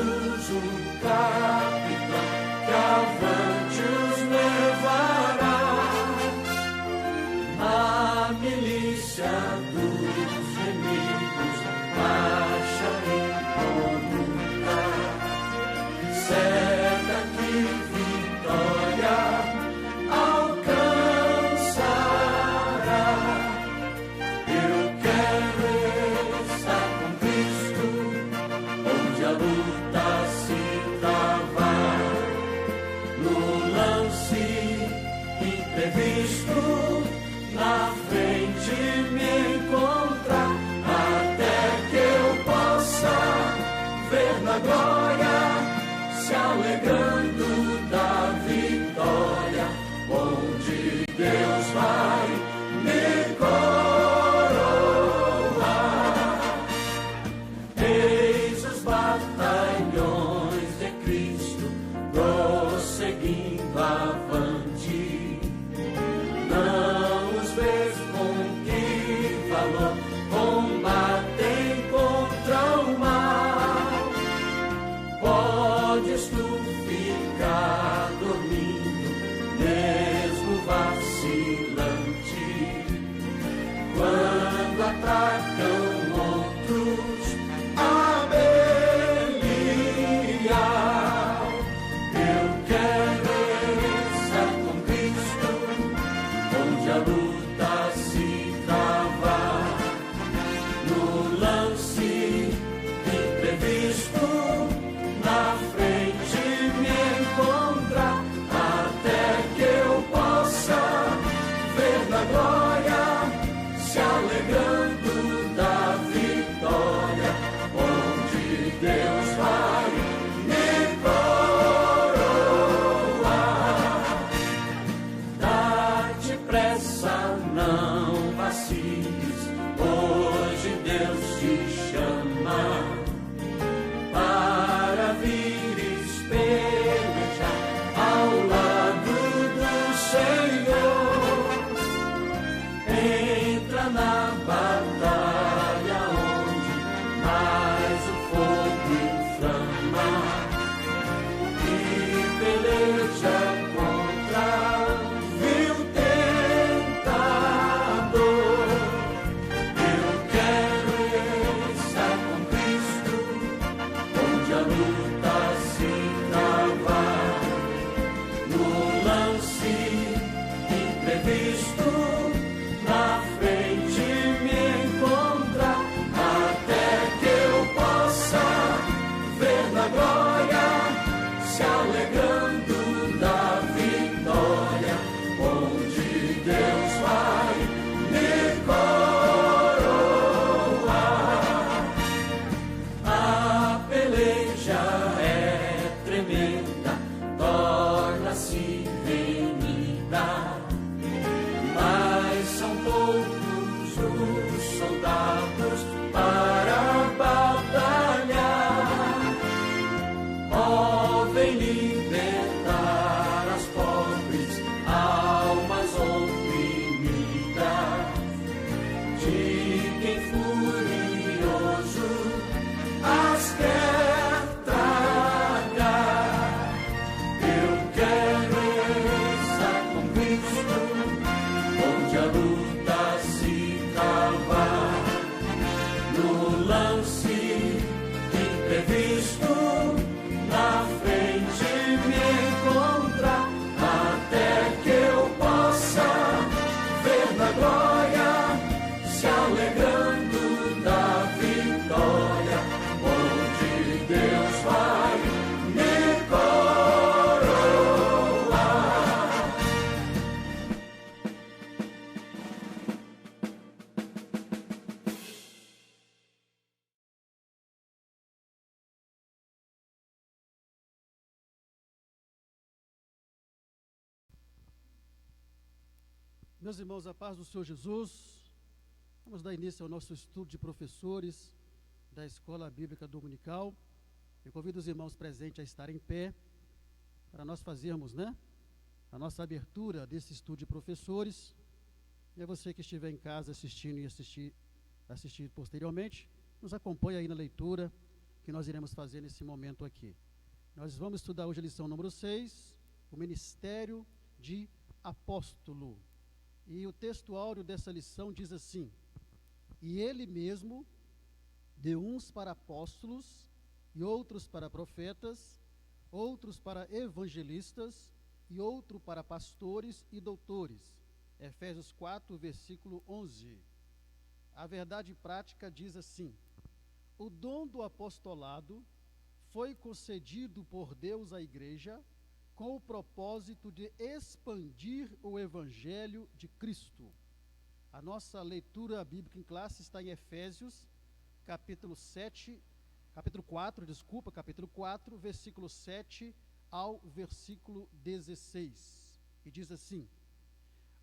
anjos um capitão que avante os levará. A milícia dos inimigos marcha incomutar. Certa que vitória alcançará. Eu quero estar com Cristo, onde a luta se travar. No lance imprevisto, na frente me encontrar, até que eu possa ver na glória, se alegrando da vitória, onde Deus vai me coroar. Eis os batalhões de Cristo prosseguindo avante. Não os vês com que valor combatem contra o mal. Podes tu ficar dormindo, mesmo vacilante, quando atacam outros a Belial. Eu quero estar com Cristo, onde a luta se travar. No lance imprevisto, na frente me encontrar, até que eu possa ver na glória, se alegrando da vitória, onde Deus vai me coroar. Dá-te pressa, não vaciles, hoje Deus te chama para vires pelejar ao lado do Senhor. Entra na batalha onde mais o fogo inflama e peleja contra o vil tentador. Eu quero estar com Cristo, onde a luta se travar. No lance imprevisto, na frente me encontrar, até que eu possa ver na glória, se alegrando da vitória, onde Deus vai me coroar. A peleja é tremenda, torna-se renhida, mas são poucos os soldados para batalhar. Ó, vem libertar as pobres almas oprimidas, de quem furioso as quer tragar. Eu quero estar com Cristo, onde a luta se travar. No lance imprevisto, na frente me encontrar, até que eu possa ver na glória, se alegrando da vitória, onde Deus vai me coroar. Meus irmãos, a paz do Senhor Jesus, vamos dar início ao nosso estudo de professores da Escola Bíblica Dominical. Eu convido os irmãos presentes a estarem em pé, para nós fazermos, a nossa abertura desse estudo de professores. E a você que estiver em casa assistindo e assistir posteriormente, nos acompanhe aí na leitura que nós iremos fazer nesse momento aqui. Nós vamos estudar hoje a lição número 6, o ministério de apóstolo. E o texto áureo dessa lição diz assim: e ele mesmo deu uns para apóstolos, e outros para profetas, outros para evangelistas, e outro para pastores e doutores. Efésios 4, versículo 11. A verdade prática diz assim: o dom do apostolado foi concedido por Deus à igreja com o propósito de expandir o evangelho de Cristo. A nossa leitura bíblica em classe está em Efésios, capítulo 4, versículo 7 ao versículo 16. E diz assim: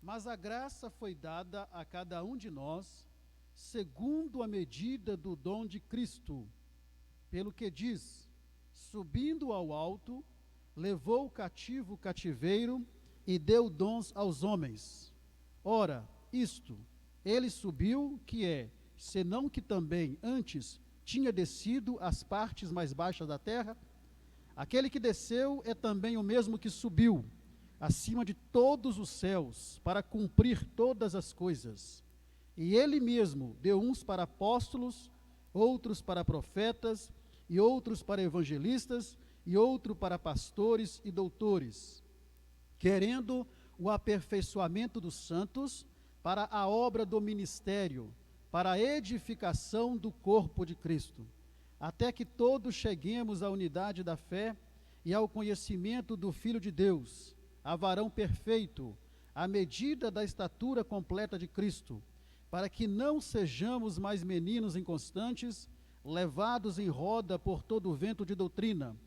mas a graça foi dada a cada um de nós, segundo a medida do dom de Cristo, pelo que diz: subindo ao alto, levou cativo o cativeiro e deu dons aos homens. Ora, isto, ele subiu, que é, senão que também antes tinha descido às partes mais baixas da terra? Aquele que desceu é também o mesmo que subiu acima de todos os céus, para cumprir todas as coisas. E ele mesmo deu uns para apóstolos, outros para profetas, e outros para evangelistas, e outro para pastores e doutores, querendo o aperfeiçoamento dos santos para a obra do ministério, para a edificação do corpo de Cristo, até que todos cheguemos à unidade da fé e ao conhecimento do Filho de Deus, a varão perfeito, à medida da estatura completa de Cristo, para que não sejamos mais meninos inconstantes, levados em roda por todo o vento de doutrina,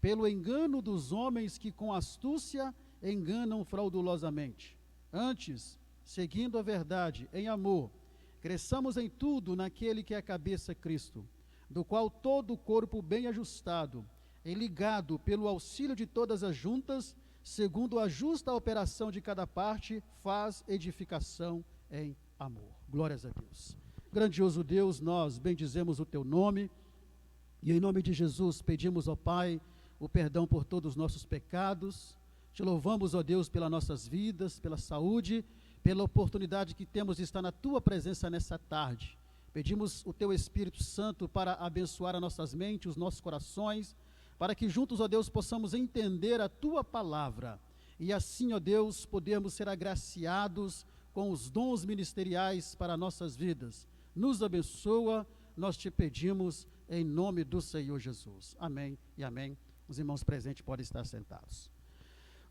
pelo engano dos homens que com astúcia enganam fraudulosamente. Antes, seguindo a verdade em amor, cresçamos em tudo naquele que é a cabeça, Cristo, do qual todo o corpo bem ajustado e ligado pelo auxílio de todas as juntas, segundo a justa operação de cada parte, faz edificação em amor. Glórias a Deus. Grandioso Deus, nós bendizemos o teu nome, e em nome de Jesus pedimos ao Pai o perdão por todos os nossos pecados. Te louvamos, ó Deus, pelas nossas vidas, pela saúde, pela oportunidade que temos de estar na tua presença nessa tarde. Pedimos o teu Espírito Santo para abençoar as nossas mentes, os nossos corações, para que juntos, ó Deus, possamos entender a tua palavra, e assim, ó Deus, podermos ser agraciados com os dons ministeriais para nossas vidas. Nos abençoa, nós te pedimos em nome do Senhor Jesus. Amém e amém. Os irmãos presentes podem estar sentados.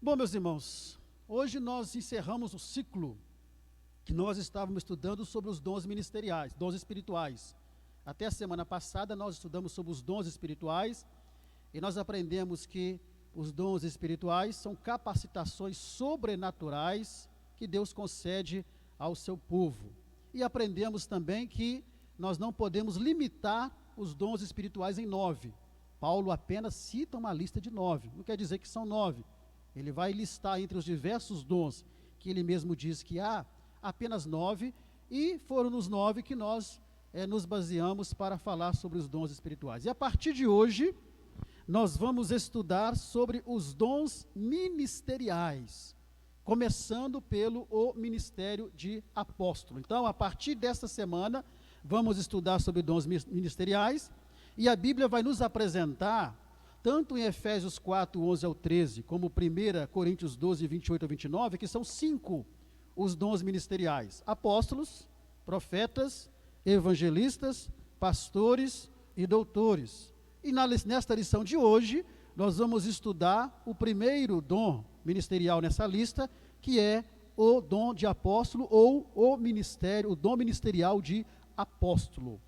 Bom, meus irmãos, hoje nós encerramos o ciclo que nós estávamos estudando sobre os dons ministeriais, dons espirituais. Até a semana passada nós estudamos sobre os dons espirituais, e nós aprendemos que os dons espirituais são capacitações sobrenaturais que Deus concede ao seu povo. E aprendemos também que nós não podemos limitar os dons espirituais em 9. Paulo apenas cita uma lista de 9, não quer dizer que são 9. Ele vai listar entre os diversos dons, que ele mesmo diz que há apenas 9, e foram nos 9 que nós nos baseamos para falar sobre os dons espirituais. E a partir de hoje, nós vamos estudar sobre os dons ministeriais, começando pelo o ministério de apóstolo. Então, a partir desta semana, vamos estudar sobre dons ministeriais, e a Bíblia vai nos apresentar, tanto em Efésios 4, 11 ao 13, como 1 Coríntios 12, 28 a 29, que são 5 os dons ministeriais: apóstolos, profetas, evangelistas, pastores e doutores. E nesta lição de hoje, nós vamos estudar o primeiro dom ministerial nessa lista, que é o dom de apóstolo, ou o dom ministerial de apóstolo.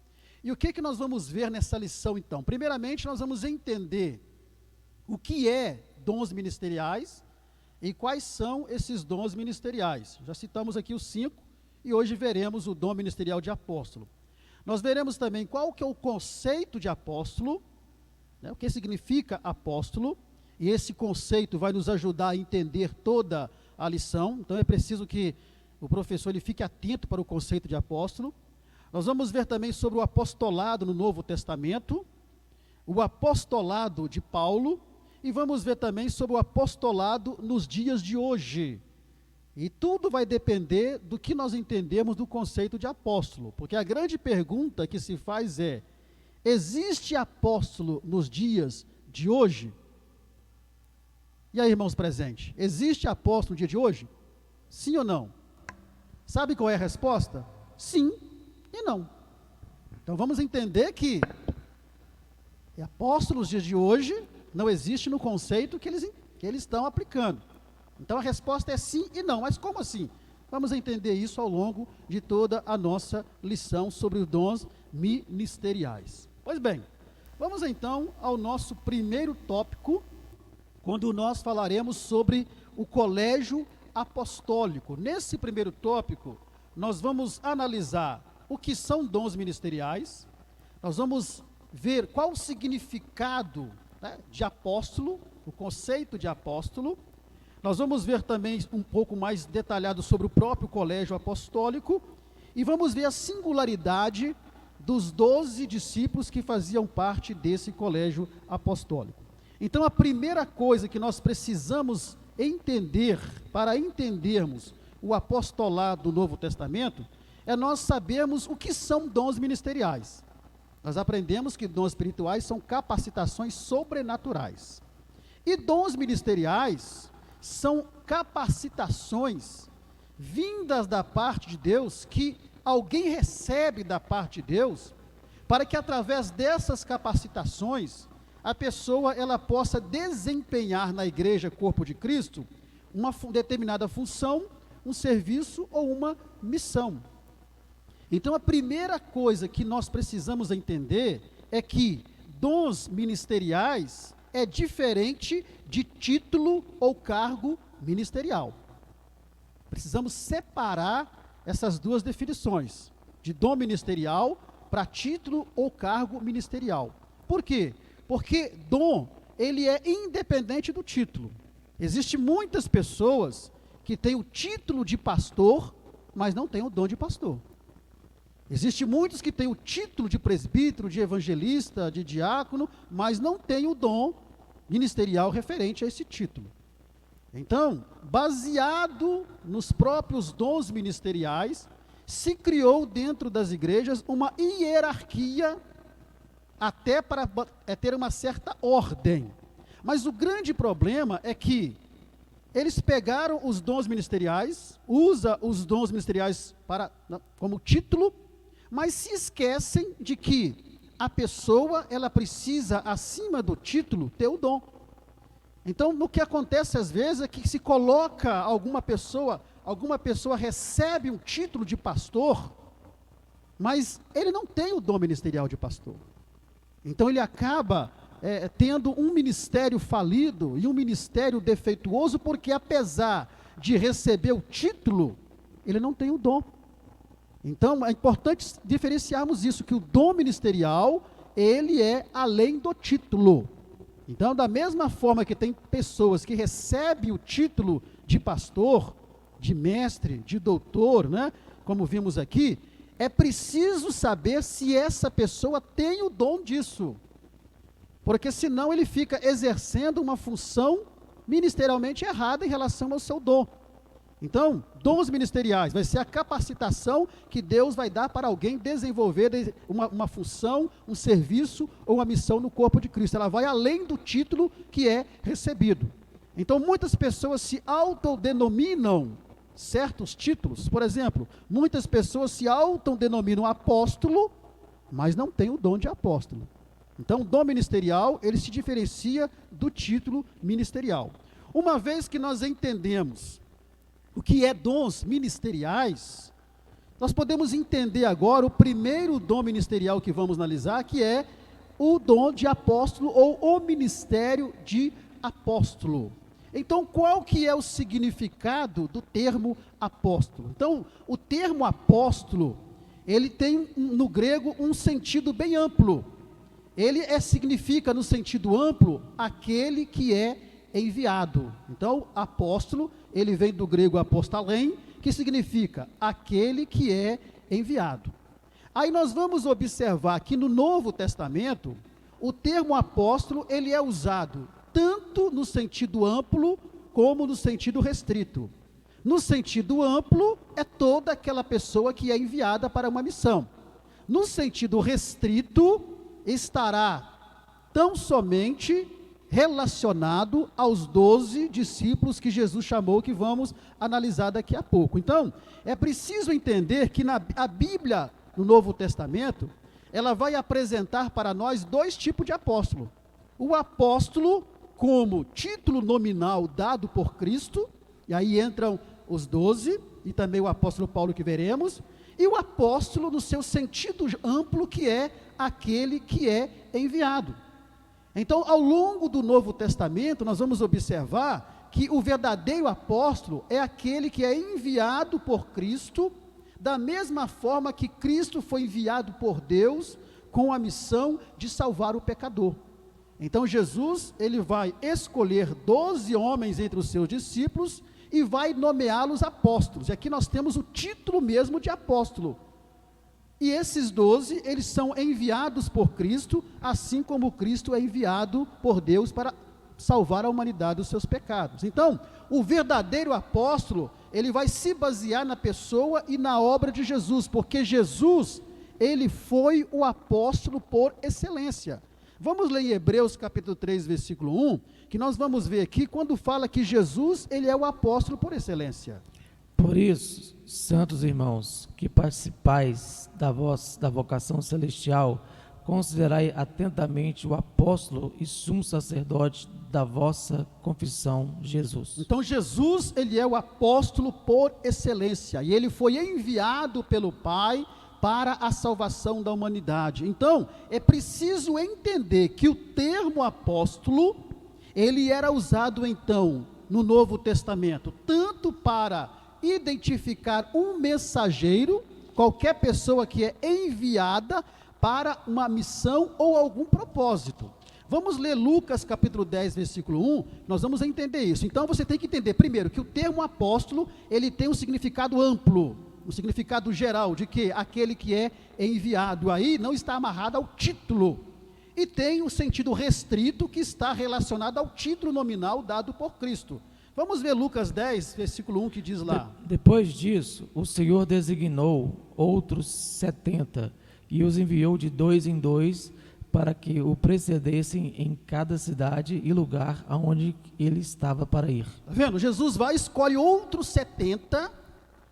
E o que nós vamos ver nessa lição, então? Primeiramente, nós vamos entender o que é dons ministeriais e quais são esses dons ministeriais. Já citamos aqui os 5, e hoje veremos o dom ministerial de apóstolo. Nós veremos também qual que é o conceito de apóstolo, o que significa apóstolo, e esse conceito vai nos ajudar a entender toda a lição. Então é preciso que o professor ele fique atento para o conceito de apóstolo. Nós vamos ver também sobre o apostolado no Novo Testamento. o apostolado de Paulo e vamos ver também sobre o apostolado nos dias de hoje. E tudo vai depender do que nós entendemos do conceito de apóstolo, porque a grande pergunta que se faz é: existe apóstolo nos dias de hoje? E aí, irmãos presentes, existe apóstolo no dia de hoje? Sim ou não? Sabe qual é a resposta? Sim e não. Então vamos entender que apóstolo nos dias de hoje não existe no conceito que eles estão aplicando. Então a resposta é sim e não. Mas como assim? Vamos entender isso ao longo de toda a nossa lição sobre os dons ministeriais. Pois bem, vamos então ao nosso primeiro tópico, quando nós falaremos sobre o colégio apostólico. Nesse primeiro tópico, nós vamos analisar o que são dons ministeriais, nós vamos ver qual o significado, né, de apóstolo, o conceito de apóstolo. Nós vamos ver também um pouco mais detalhado sobre o próprio colégio apostólico e vamos ver a singularidade dos 12 discípulos que faziam parte desse colégio apostólico. Então, a primeira coisa que nós precisamos entender, para entendermos o apostolado do Novo Testamento, é nós sabermos o que são dons ministeriais. Nós aprendemos que dons espirituais são capacitações sobrenaturais. E dons ministeriais são capacitações vindas da parte de Deus, que alguém recebe da parte de Deus, para que através dessas capacitações, a pessoa ela possa desempenhar na igreja, corpo de Cristo, uma determinada função, um serviço ou uma missão. Então a primeira coisa que nós precisamos entender é que dons ministeriais é diferente de título ou cargo ministerial. Precisamos separar essas duas definições, de dom ministerial para título ou cargo ministerial. Por quê? Porque dom, ele é independente do título. Existem muitas pessoas que têm o título de pastor, mas não têm o dom de pastor. Existem muitos que têm o título de presbítero, de evangelista, de diácono, mas não têm o dom ministerial referente a esse título. Então, baseado nos próprios dons ministeriais, se criou dentro das igrejas uma hierarquia até para ter uma certa ordem. Mas o grande problema é que eles pegaram os dons ministeriais, usa os dons ministeriais como título, mas se esquecem de que a pessoa, ela precisa, acima do título, ter o dom. Então, o que acontece às vezes é que se coloca alguma pessoa recebe um título de pastor, mas ele não tem o dom ministerial de pastor. Então ele acaba tendo um ministério falido e um ministério defeituoso, porque apesar de receber o título, ele não tem o dom. Então é importante diferenciarmos isso, que o dom ministerial, ele é além do título. Então, da mesma forma que tem pessoas que recebem o título de pastor, de mestre, de doutor, né, como vimos aqui, é preciso saber se essa pessoa tem o dom disso, porque senão ele fica exercendo uma função ministerialmente errada em relação ao seu dom. Então, dons ministeriais vai ser a capacitação que Deus vai dar para alguém desenvolver uma função, um serviço ou uma missão no corpo de Cristo. Ela vai além do título que é recebido. Então, muitas pessoas se autodenominam certos títulos. Por exemplo, muitas pessoas se autodenominam apóstolo, mas não têm o dom de apóstolo. Então, o dom ministerial, ele se diferencia do título ministerial. Uma vez que nós entendemos o que é dons ministeriais, nós podemos entender agora o primeiro dom ministerial que vamos analisar, que é o dom de apóstolo ou o ministério de apóstolo. Então, qual que é o significado do termo apóstolo? Então, o termo apóstolo, ele tem no grego um sentido bem amplo. Ele significa no sentido amplo aquele que é enviado. Então, apóstolo, ele vem do grego apostalein, que significa aquele que é enviado. Aí nós vamos observar que no Novo Testamento, o termo apóstolo, ele é usado tanto no sentido amplo, como no sentido restrito. No sentido amplo, é toda aquela pessoa que é enviada para uma missão. No sentido restrito, estará tão somente relacionado aos 12 discípulos que Jesus chamou, que vamos analisar daqui a pouco. Então, é preciso entender que a Bíblia, no Novo Testamento, ela vai apresentar para nós dois tipos de apóstolo. O apóstolo como título nominal dado por Cristo, e aí entram os 12, e também o apóstolo Paulo que veremos, e o apóstolo no seu sentido amplo, que é aquele que é enviado. Então, ao longo do Novo Testamento, nós vamos observar que o verdadeiro apóstolo é aquele que é enviado por Cristo, da mesma forma que Cristo foi enviado por Deus, com a missão de salvar o pecador. Então Jesus, ele vai escolher 12 homens entre os seus discípulos, e vai nomeá-los apóstolos, e aqui nós temos o título mesmo de apóstolo, e esses 12, eles são enviados por Cristo, assim como Cristo é enviado por Deus para salvar a humanidade dos seus pecados. Então, o verdadeiro apóstolo, ele vai se basear na pessoa e na obra de Jesus, porque Jesus, ele foi o apóstolo por excelência. Vamos ler em Hebreus capítulo 3, versículo 1, que nós vamos ver aqui, quando fala que Jesus, ele é o apóstolo por excelência. Por isso, santos irmãos, que participais da vocação celestial, considerai atentamente o apóstolo e sumo sacerdote da vossa confissão, Jesus. Então Jesus, ele é o apóstolo por excelência, e ele foi enviado pelo Pai para a salvação da humanidade. Então, é preciso entender que o termo apóstolo, ele era usado então, no Novo Testamento, tanto para identificar um mensageiro, qualquer pessoa que é enviada para uma missão ou algum propósito. Vamos ler Lucas capítulo 10, versículo 1, nós vamos entender isso. Então você tem que entender, primeiro, que o termo apóstolo, ele tem um significado amplo, um significado geral, de que aquele que é enviado, aí não está amarrado ao título, e tem um sentido restrito, que está relacionado ao título nominal dado por Cristo. Vamos ver Lucas 10, versículo 1, que diz lá. Depois disso, o Senhor designou outros 70, e os enviou de 2 em 2, para que o precedessem em cada cidade e lugar aonde ele estava para ir. Está vendo? Jesus vai, escolhe outros 70,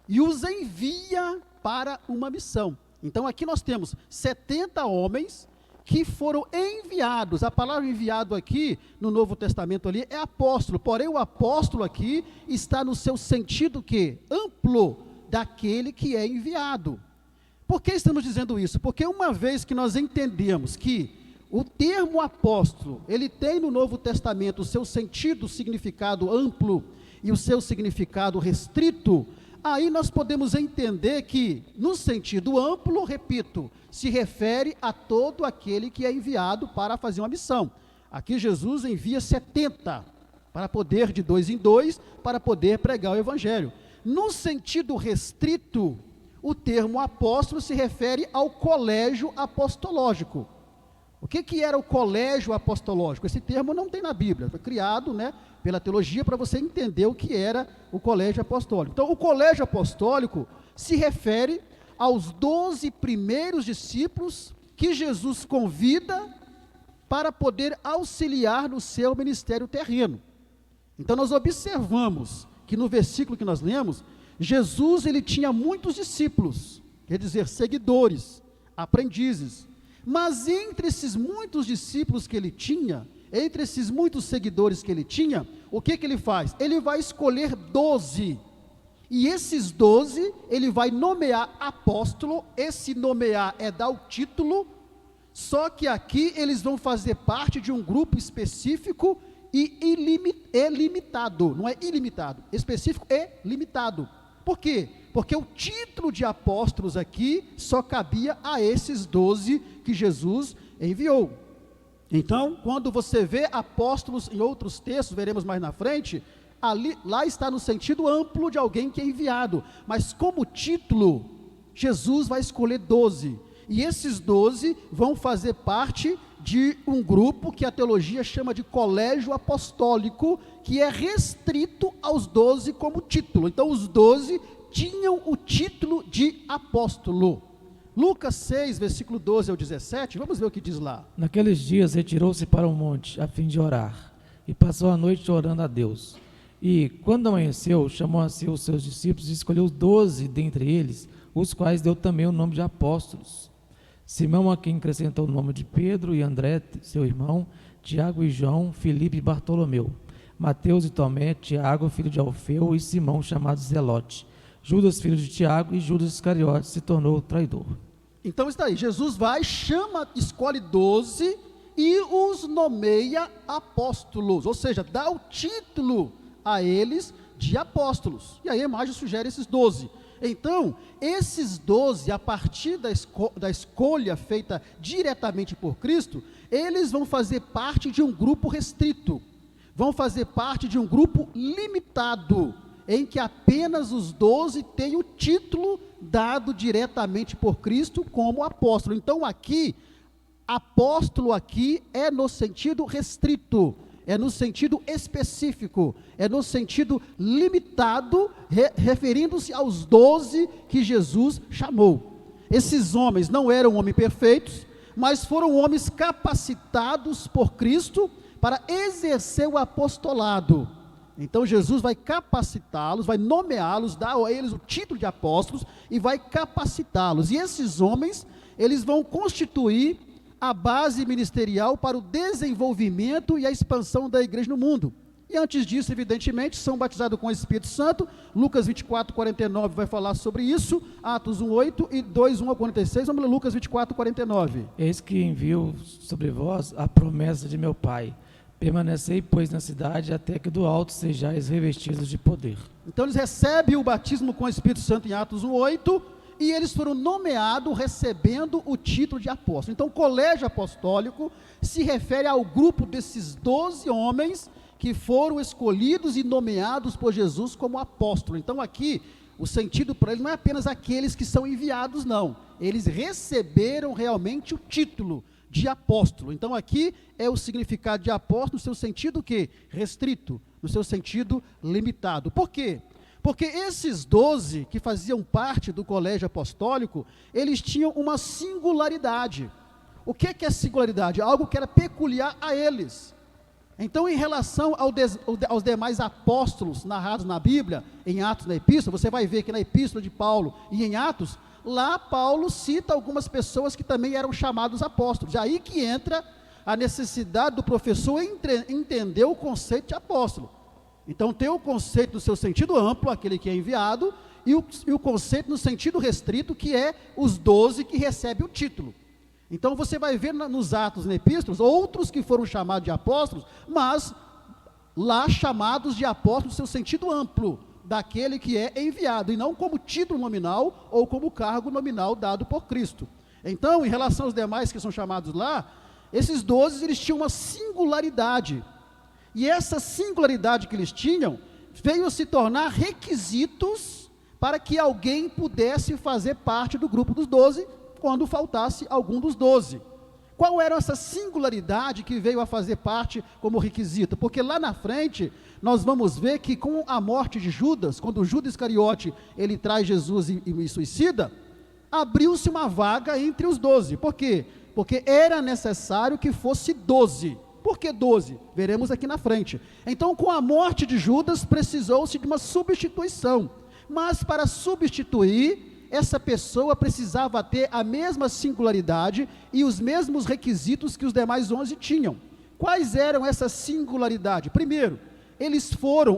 e os envia para uma missão. Então aqui nós temos 70 homens, que foram enviados. A palavra enviado aqui, no Novo Testamento ali, é apóstolo, porém o apóstolo aqui, está no seu sentido que? Amplo, daquele que é enviado. Por que estamos dizendo isso? Porque uma vez que nós entendemos que o termo apóstolo, ele tem no Novo Testamento o seu sentido, significado amplo, e o seu significado restrito, aí nós podemos entender que, no sentido amplo, repito, se refere a todo aquele que é enviado para fazer uma missão. Aqui Jesus envia 70, para poder, de 2 em 2, para poder pregar o Evangelho. No sentido restrito, o termo apóstolo se refere ao colégio apostológico. O que era o colégio apostológico? Esse termo não tem na Bíblia, foi criado, pela teologia, para você entender o que era o colégio apostólico. Então, o colégio apostólico se refere aos 12 primeiros discípulos que Jesus convida para poder auxiliar no seu ministério terreno. Então, nós observamos que no versículo que nós lemos, Jesus, ele tinha muitos discípulos, quer dizer, seguidores, aprendizes, mas entre esses muitos discípulos que ele tinha, entre esses muitos seguidores que ele tinha, o que ele faz? Ele vai escolher 12, e esses 12, ele vai nomear apóstolo. Esse nomear é dar o título, só que aqui eles vão fazer parte de um grupo específico e ilimitado, não é ilimitado, específico e limitado. Por quê? Porque o título de apóstolos aqui só cabia a esses 12 que Jesus enviou. Então, quando você vê apóstolos em outros textos, veremos mais na frente, lá está no sentido amplo de alguém que é enviado, mas como título, Jesus vai escolher 12, e esses 12 vão fazer parte de um grupo que a teologia chama de colégio apostólico, que é restrito aos 12 como título. Então os 12 tinham o título de apóstolo. Lucas 6, versículo 12 ao 17, vamos ver o que diz lá. Naqueles dias retirou-se para um monte, a fim de orar, e passou a noite orando a Deus. E, quando amanheceu, chamou a si os seus discípulos e escolheu 12 dentre eles, os quais deu também o nome de apóstolos. Simão, a quem acrescentou o nome de Pedro, e André, seu irmão, Tiago e João, Filipe e Bartolomeu, Mateus e Tomé, Tiago, filho de Alfeu, e Simão, chamado Zelote, Judas, filho de Tiago, e Judas Iscariote se tornou traidor. Então está aí, Jesus vai, chama, escolhe 12 e os nomeia apóstolos, ou seja, dá o título a eles de apóstolos. E aí a imagem sugere esses 12. Então, esses 12, a partir da escolha feita diretamente por Cristo, eles vão fazer parte de um grupo restrito, vão fazer parte de um grupo limitado, em que apenas os 12 têm o título dado diretamente por Cristo como apóstolo. Então aqui, apóstolo aqui é no sentido restrito, é no sentido específico, é no sentido limitado, referindo-se aos 12 que Jesus chamou. Esses homens não eram homens perfeitos, mas foram homens capacitados por Cristo para exercer o apostolado. Então Jesus vai capacitá-los, vai nomeá-los, dar a eles o título de apóstolos e vai capacitá-los. E esses homens, eles vão constituir a base ministerial para o desenvolvimento e a expansão da igreja no mundo. E antes disso, evidentemente, são batizados com o Espírito Santo. Lucas 24, 49 vai falar sobre isso, Atos 1, 8 e 2, 1 a 46, vamos ler Lucas 24, 49. Eis que envio sobre vós a promessa de meu Pai. Permanecei, pois, na cidade, até que do alto sejais revestidos de poder. Então eles recebem o batismo com o Espírito Santo em Atos 1, 8, e eles foram nomeados recebendo o título de apóstolo. Então o colégio apostólico se refere ao grupo desses 12 homens que foram escolhidos e nomeados por Jesus como apóstolo. Então aqui, o sentido para eles não é apenas aqueles que são enviados, não. Eles receberam realmente o título de apóstolo. Então aqui é o significado de apóstolo no seu sentido que? Restrito, no seu sentido limitado. Por quê? Porque esses 12 que faziam parte do colégio apostólico, eles tinham uma singularidade. O que é singularidade? Algo que era peculiar a eles. Então, em relação aos demais apóstolos narrados na Bíblia, em Atos, na Epístola, você vai ver que na Epístola de Paulo e em Atos, lá Paulo cita algumas pessoas que também eram chamados apóstolos. É aí que entra a necessidade do professor entender o conceito de apóstolo. Então tem o conceito no seu sentido amplo, aquele que é enviado, e o conceito no sentido restrito, que é os 12 que recebem o título. Então você vai ver nos Atos, na Epístolas, outros que foram chamados de apóstolos, mas lá chamados de apóstolos no seu sentido amplo, daquele que é enviado, e não como título nominal ou como cargo nominal dado por Cristo. Então, em relação aos demais que são chamados lá, esses 12, eles tinham uma singularidade, e essa singularidade que eles tinham, veio a se tornar requisitos para que alguém pudesse fazer parte do grupo dos 12, quando faltasse algum dos 12. Qual era essa singularidade que veio a fazer parte como requisito? Porque lá na frente, nós vamos ver que com a morte de Judas, quando Judas Iscariote, ele traz Jesus e suicida, abriu-se uma vaga entre os 12. Por quê? Porque era necessário que fosse 12. Por que 12? Veremos aqui na frente. Então, com a morte de Judas, precisou-se de uma substituição. Mas para substituir, essa pessoa precisava ter a mesma singularidade e os mesmos requisitos que os demais 11 tinham. Quais eram essas singularidades? Primeiro,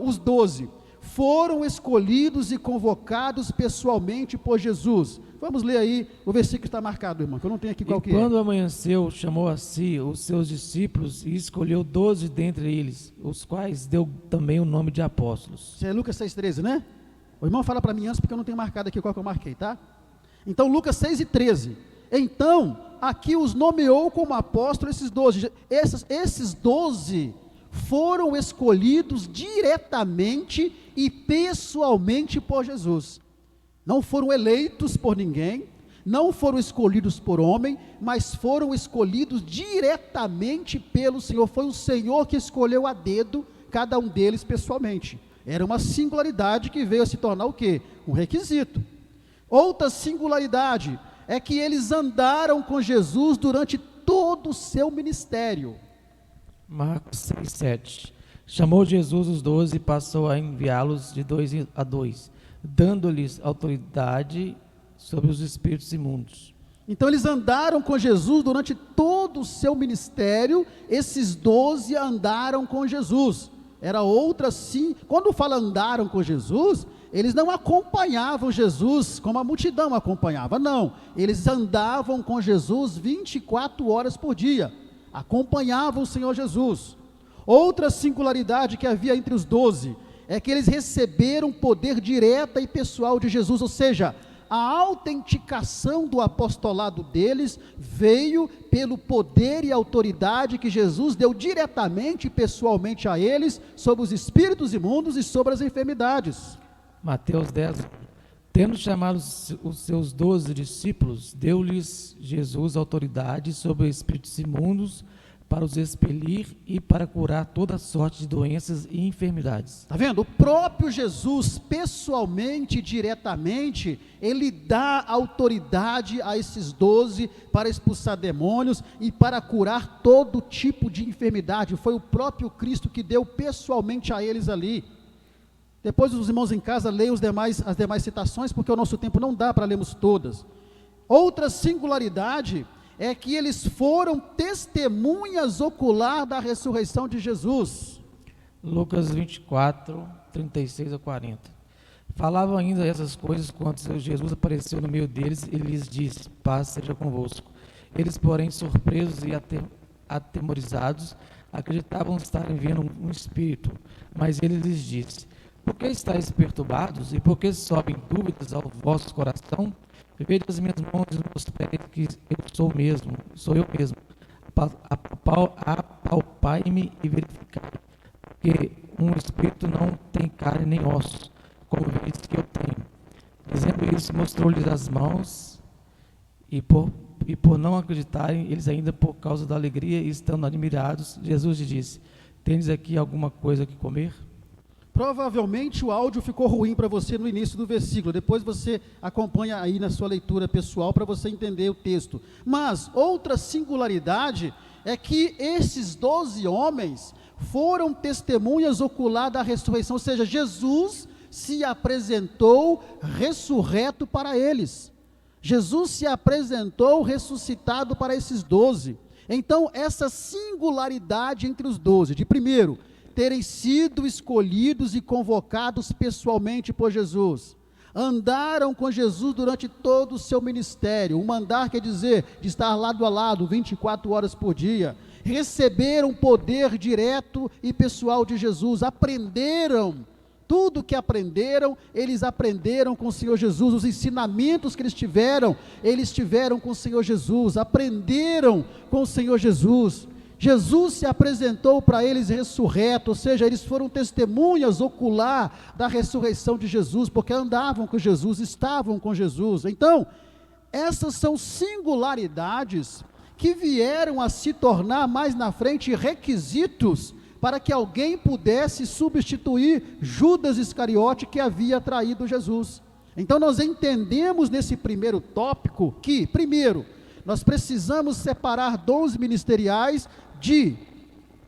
os 12, foram escolhidos e convocados pessoalmente por Jesus. Vamos ler aí o versículo que está marcado, irmão, que eu não tenho aqui qual que é. Quando amanheceu, chamou a si os seus discípulos e escolheu 12 dentre eles, os quais deu também o nome de apóstolos. Isso é Lucas 6,13, né? O irmão fala para mim antes, porque eu não tenho marcado aqui qual que eu marquei, tá? Então, Lucas 6,13. Então, aqui os nomeou como apóstolos esses 12. Esses 12 foram escolhidos diretamente e pessoalmente por Jesus. Não foram eleitos por ninguém, não foram escolhidos por homem, mas foram escolhidos diretamente pelo Senhor. Foi o Senhor que escolheu a dedo cada um deles pessoalmente. Era uma singularidade que veio a se tornar o quê? Um requisito. Outra singularidade é que eles andaram com Jesus durante todo o seu ministério. Marcos 6, 7. Chamou Jesus os 12 e passou a enviá-los de 2 a 2, dando-lhes autoridade sobre os espíritos imundos. Então eles andaram com Jesus durante todo o seu ministério. Esses 12 andaram com Jesus. Era outra sim. Quando fala andaram com Jesus, eles não acompanhavam Jesus como a multidão acompanhava, não. Eles andavam com Jesus 24 horas por dia. Acompanhavam o Senhor Jesus. Outra singularidade que havia entre os 12 é que eles receberam poder direto e pessoal de Jesus, ou seja, a autenticação do apostolado deles veio pelo poder e autoridade que Jesus deu diretamente e pessoalmente a eles sobre os espíritos imundos e sobre as enfermidades. Mateus 10. Tendo chamado os seus 12 discípulos, deu-lhes Jesus autoridade sobre espíritos imundos para os expelir e para curar toda sorte de doenças e enfermidades. Está vendo? O próprio Jesus, pessoalmente, diretamente, ele dá autoridade a esses 12 para expulsar demônios e para curar todo tipo de enfermidade. Foi o próprio Cristo que deu pessoalmente a eles ali. Depois os irmãos em casa leiam as demais citações, porque o nosso tempo não dá para lermos todas. Outra singularidade é que eles foram testemunhas ocular da ressurreição de Jesus. Lucas 24, 36 a 40. Falavam ainda essas coisas quando Jesus apareceu no meio deles e lhes disse: paz seja convosco. Eles, porém, surpresos e atemorizados, acreditavam estarem vendo um espírito, mas ele lhes disse: por que estáis perturbados e por que sobem dúvidas ao vosso coração? Vede as minhas mãos e os meus pés, que sou eu mesmo. Apalpai-me e verificai, porque um espírito não tem carne nem ossos, como vedes que eu tenho. Dizendo isso, mostrou-lhes as mãos, e por não acreditarem, eles ainda por causa da alegria e estando admirados, Jesus lhes disse: tendes aqui alguma coisa que comer? Provavelmente o áudio ficou ruim para você no início do versículo, depois você acompanha aí na sua leitura pessoal para você entender o texto. Mas outra singularidade é que esses 12 homens foram testemunhas ocular da ressurreição, ou seja, Jesus se apresentou ressurreto para eles. Jesus se apresentou ressuscitado para esses 12. Então essa singularidade entre os 12, de primeiro, terem sido escolhidos e convocados pessoalmente por Jesus, andaram com Jesus durante todo o seu ministério. Um andar quer dizer de estar lado a lado 24 horas por dia, receberam poder direto e pessoal de Jesus, aprenderam tudo que aprenderam, eles aprenderam com o Senhor Jesus. Os ensinamentos que eles tiveram com o Senhor Jesus, aprenderam com o Senhor Jesus. Jesus se apresentou para eles ressurreto, ou seja, eles foram testemunhas ocular da ressurreição de Jesus, porque andavam com Jesus, estavam com Jesus. Então, essas são singularidades que vieram a se tornar mais na frente requisitos para que alguém pudesse substituir Judas Iscariote, que havia traído Jesus. Então nós entendemos nesse primeiro tópico que, primeiro, nós precisamos separar dons ministeriais de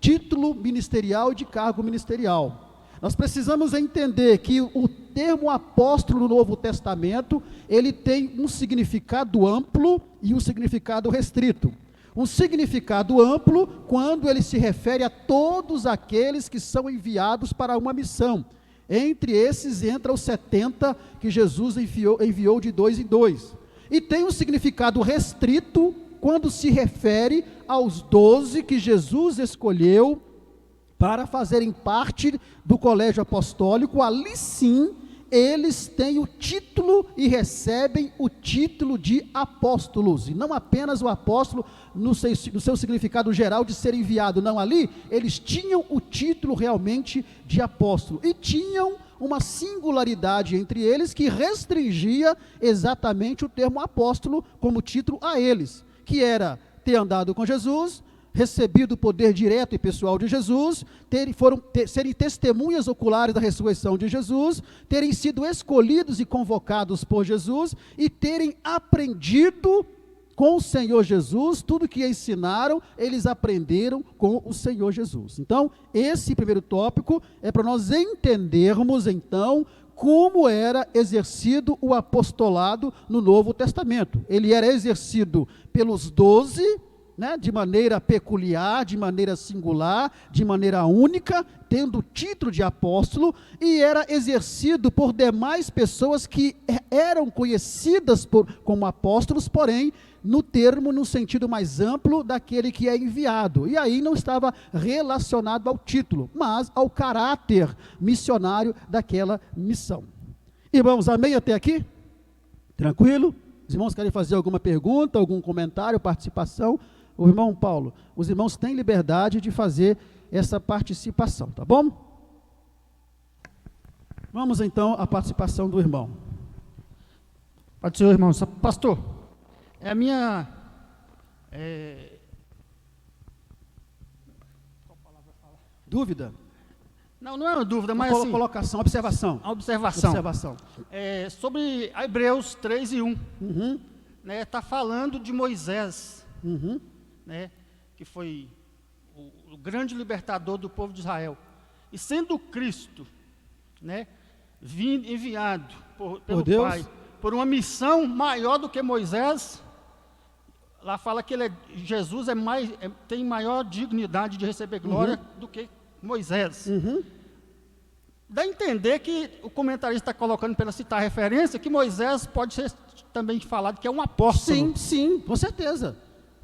título ministerial e de cargo ministerial. Nós precisamos entender que o termo apóstolo no Novo Testamento, ele tem um significado amplo e um significado restrito. Um significado amplo quando ele se refere a todos aqueles que são enviados para uma missão. Entre esses entra os 70 que Jesus enviou de 2 em 2. E tem um significado restrito quando se refere aos 12 que Jesus escolheu para fazerem parte do colégio apostólico. Ali sim, eles têm o título e recebem o título de apóstolos, e não apenas o apóstolo no seu significado geral de ser enviado, não, ali eles tinham o título realmente de apóstolo, e tinham uma singularidade entre eles que restringia exatamente o termo apóstolo como título a eles, que era ter andado com Jesus, recebido o poder direto e pessoal de Jesus, serem testemunhas oculares da ressurreição de Jesus, terem sido escolhidos e convocados por Jesus e terem aprendido com o Senhor Jesus, tudo que ensinaram, eles aprenderam com o Senhor Jesus. Então, esse primeiro tópico é para nós entendermos, então, como era exercido o apostolado no Novo Testamento. Ele era exercido pelos 12, de maneira peculiar, de maneira singular, de maneira única, tendo o título de apóstolo, e era exercido por demais pessoas que eram conhecidas como apóstolos, porém, no sentido mais amplo daquele que é enviado. E aí não estava relacionado ao título, mas ao caráter missionário daquela missão. Irmãos, amém até aqui? Tranquilo? Os irmãos querem fazer alguma pergunta, algum comentário, participação? O irmão Paulo, os irmãos têm liberdade de fazer essa participação, tá bom? Vamos então à participação do irmão. Pode ser, irmão. Pastor, é a minha... Dúvida? Não é uma dúvida, mas uma assim... colocação, observação. A observação. Sobre Hebreus 3 e 1. Uhum. Tá falando de Moisés, Uhum. Que foi o grande libertador do povo de Israel. E sendo Cristo, enviado pelo Deus. Pai, por uma missão maior do que Moisés, lá fala que Jesus tem maior dignidade de receber glória do que Moisés. Uhum. Dá a entender que o comentarista está colocando, pela citar a referência, que Moisés pode ser também falado que é um apóstolo. Sim, com certeza.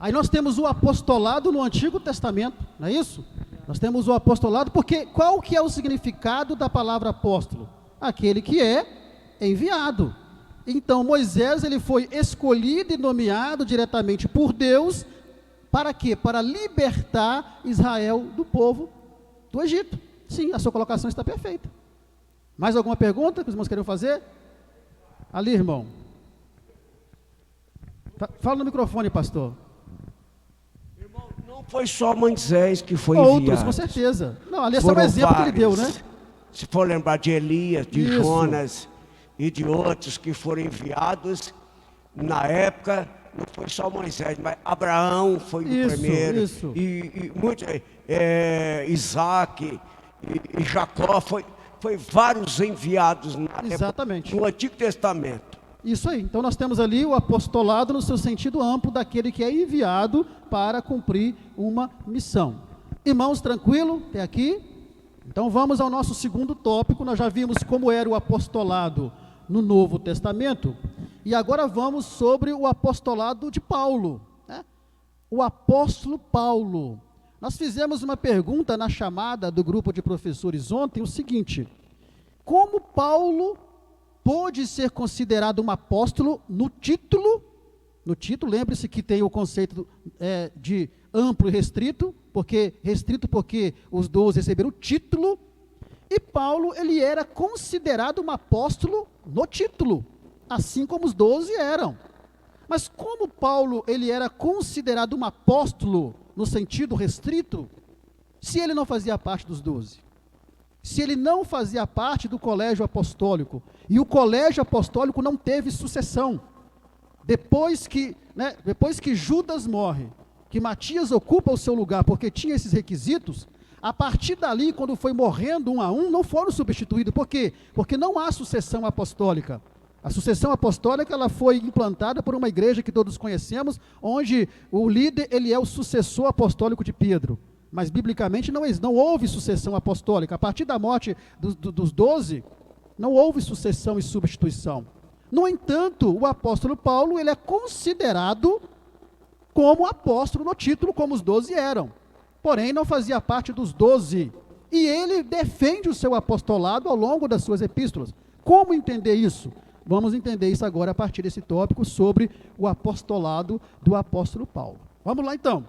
Aí nós temos o apostolado no Antigo Testamento, não é isso? Nós temos o apostolado, porque qual que é o significado da palavra apóstolo? Aquele que é enviado. Então Moisés, ele foi escolhido e nomeado diretamente por Deus, para quê? Para libertar Israel do povo do Egito. Sim, a sua colocação está perfeita. Mais alguma pergunta que os irmãos querem fazer? Ali, irmão. Fala no microfone, pastor. Não foi só Moisés que foi enviado. Outros, com certeza. Não, ali é só um exemplo que ele deu, né? Se for lembrar de Elias, de Isso. Jonas e de outros que foram enviados, na época, não foi só Moisés, mas Abraão foi o primeiro. Isso. E Isaac e Jacó, foi vários enviados na Exatamente. época, no Antigo Testamento. Isso aí. Então nós temos ali o apostolado no seu sentido amplo daquele que é enviado para cumprir uma missão. Irmãos, tranquilo? Até aqui? Então vamos ao nosso segundo tópico. Nós já vimos como era o apostolado no Novo Testamento. E agora vamos sobre o apostolado de Paulo. O apóstolo Paulo. Nós fizemos uma pergunta na chamada do grupo de professores ontem, o seguinte: como Paulo pôde ser considerado um apóstolo no título? No título, lembre-se que tem o conceito de amplo e restrito, porque os 12 receberam o título, e Paulo, ele era considerado um apóstolo no título, assim como os 12 eram. Mas como Paulo, ele era considerado um apóstolo no sentido restrito, se ele não fazia parte dos 12? Se ele não fazia parte do colégio apostólico, e o colégio apostólico não teve sucessão, depois que Judas morre, que Matias ocupa o seu lugar, porque tinha esses requisitos, a partir dali, quando foi morrendo um a um, não foram substituídos. Por quê? Porque não há sucessão apostólica. A sucessão apostólica, ela foi implantada por uma igreja que todos conhecemos, onde o líder, ele é o sucessor apostólico de Pedro. Mas, biblicamente, não houve sucessão apostólica. A partir da morte dos 12, não houve sucessão e substituição. No entanto, o apóstolo Paulo, ele é considerado como apóstolo no título, como os 12 eram. Porém, não fazia parte dos 12. E ele defende o seu apostolado ao longo das suas epístolas. Como entender isso? Vamos entender isso agora a partir desse tópico sobre o apostolado do apóstolo Paulo. Vamos lá então.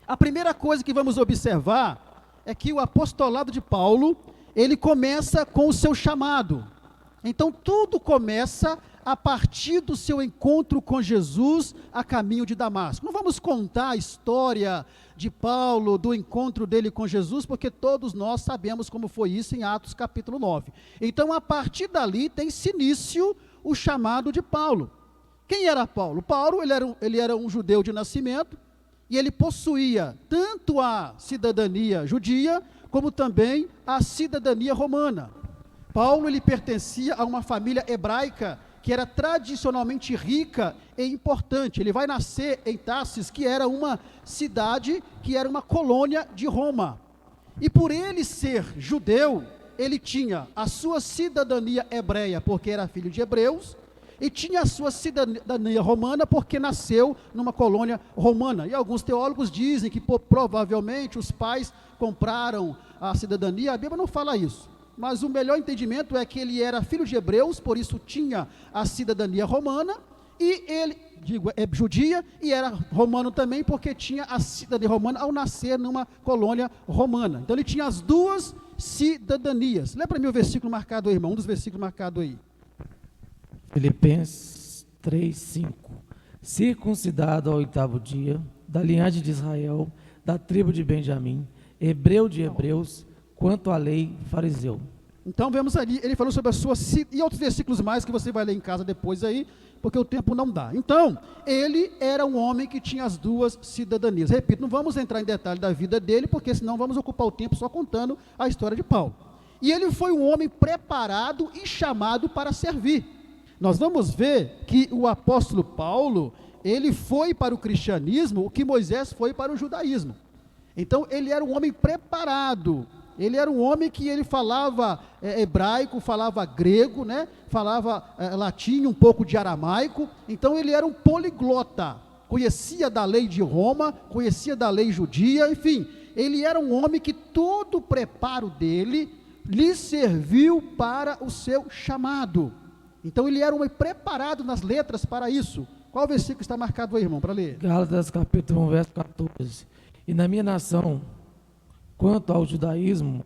A primeira coisa que vamos observar é que o apostolado de Paulo, ele começa com o seu chamado. Então tudo começa a partir do seu encontro com Jesus a caminho de Damasco. Não vamos contar a história de Paulo, do encontro dele com Jesus, porque todos nós sabemos como foi isso em Atos capítulo 9. Então a partir dali tem-se início o chamado de Paulo. Quem era Paulo? Paulo, ele era um judeu de nascimento, e ele possuía tanto a cidadania judia, como também a cidadania romana. Paulo, ele pertencia a uma família hebraica, que era tradicionalmente rica e importante. Ele vai nascer em Tarsis, que era uma cidade, que era uma colônia de Roma. E por ele ser judeu, ele tinha a sua cidadania hebreia, porque era filho de hebreus, e tinha a sua cidadania romana, porque nasceu numa colônia romana. E alguns teólogos dizem que provavelmente os pais compraram a cidadania. A Bíblia não fala isso, mas o melhor entendimento é que ele era filho de hebreus, por isso tinha a cidadania romana, e ele, judia, e era romano também, porque tinha a cidadania romana ao nascer numa colônia romana. Então ele tinha as duas cidadanias. Lê para mim o versículo marcado aí, irmão, um dos versículos marcados aí. Filipenses 3:5. Circuncidado ao 8º dia, da linhagem de Israel, da tribo de Benjamim, hebreu de hebreus, quanto à lei, fariseu. Então vemos ali, ele falou sobre a sua, e outros versículos mais que você vai ler em casa depois aí, porque o tempo não dá. Então, ele era um homem que tinha as duas cidadanias. Repito, não vamos entrar em detalhe da vida dele, porque senão vamos ocupar o tempo só contando a história de Paulo. E ele foi um homem preparado e chamado para servir. Nós vamos ver que o apóstolo Paulo, ele foi para o cristianismo o que Moisés foi para o judaísmo. Então ele era um homem preparado, ele era um homem que ele falava hebraico, falava grego, né? Falava latim, um pouco de aramaico. Então ele era um poliglota, conhecia da lei de Roma, conhecia da lei judia, enfim, ele era um homem que todo o preparo dele lhe serviu para o seu chamado. Então ele era um homem preparado nas letras para isso. Qual versículo está marcado aí, irmão, para ler? Gálatas capítulo 1, verso 14. E na minha nação, quanto ao judaísmo,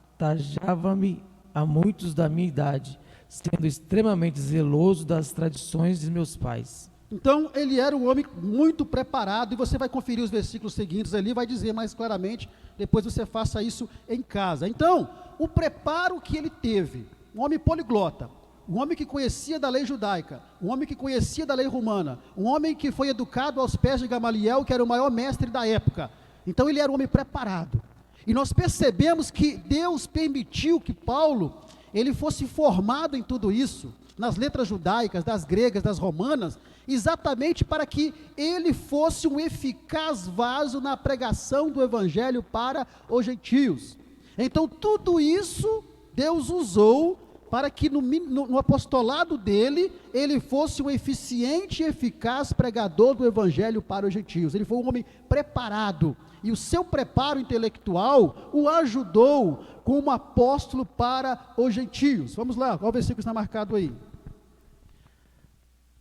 avantajava-me a muitos da minha idade, sendo extremamente zeloso das tradições de meus pais. Então ele era um homem muito preparado, e você vai conferir os versículos seguintes ali, vai dizer mais claramente, depois você faça isso em casa. Então, o preparo que ele teve, um homem poliglota, um homem que conhecia da lei judaica, um homem que conhecia da lei romana, um homem que foi educado aos pés de Gamaliel, que era o maior mestre da época. Então ele era um homem preparado. E nós percebemos que Deus permitiu que Paulo, ele fosse formado em tudo isso, nas letras judaicas, das gregas, das romanas, exatamente para que ele fosse um eficaz vaso na pregação do evangelho para os gentios. Então tudo isso Deus usou para que no apostolado dele, ele fosse um eficiente e eficaz pregador do evangelho para os gentios. Ele foi um homem preparado, e o seu preparo intelectual o ajudou como apóstolo para os gentios. Vamos lá, qual versículo está marcado aí?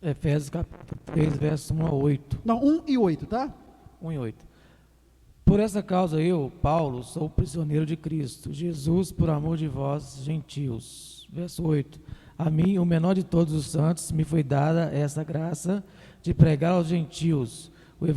Efésios capítulo 3, verso 1 a 8. Não, 1 e 8, tá? 1 e 8. Por essa causa eu, Paulo, sou prisioneiro de Cristo, Jesus, por amor de vós, gentios. Verso 8. A mim, o menor de todos os santos, me foi dada essa graça de pregar aos gentios o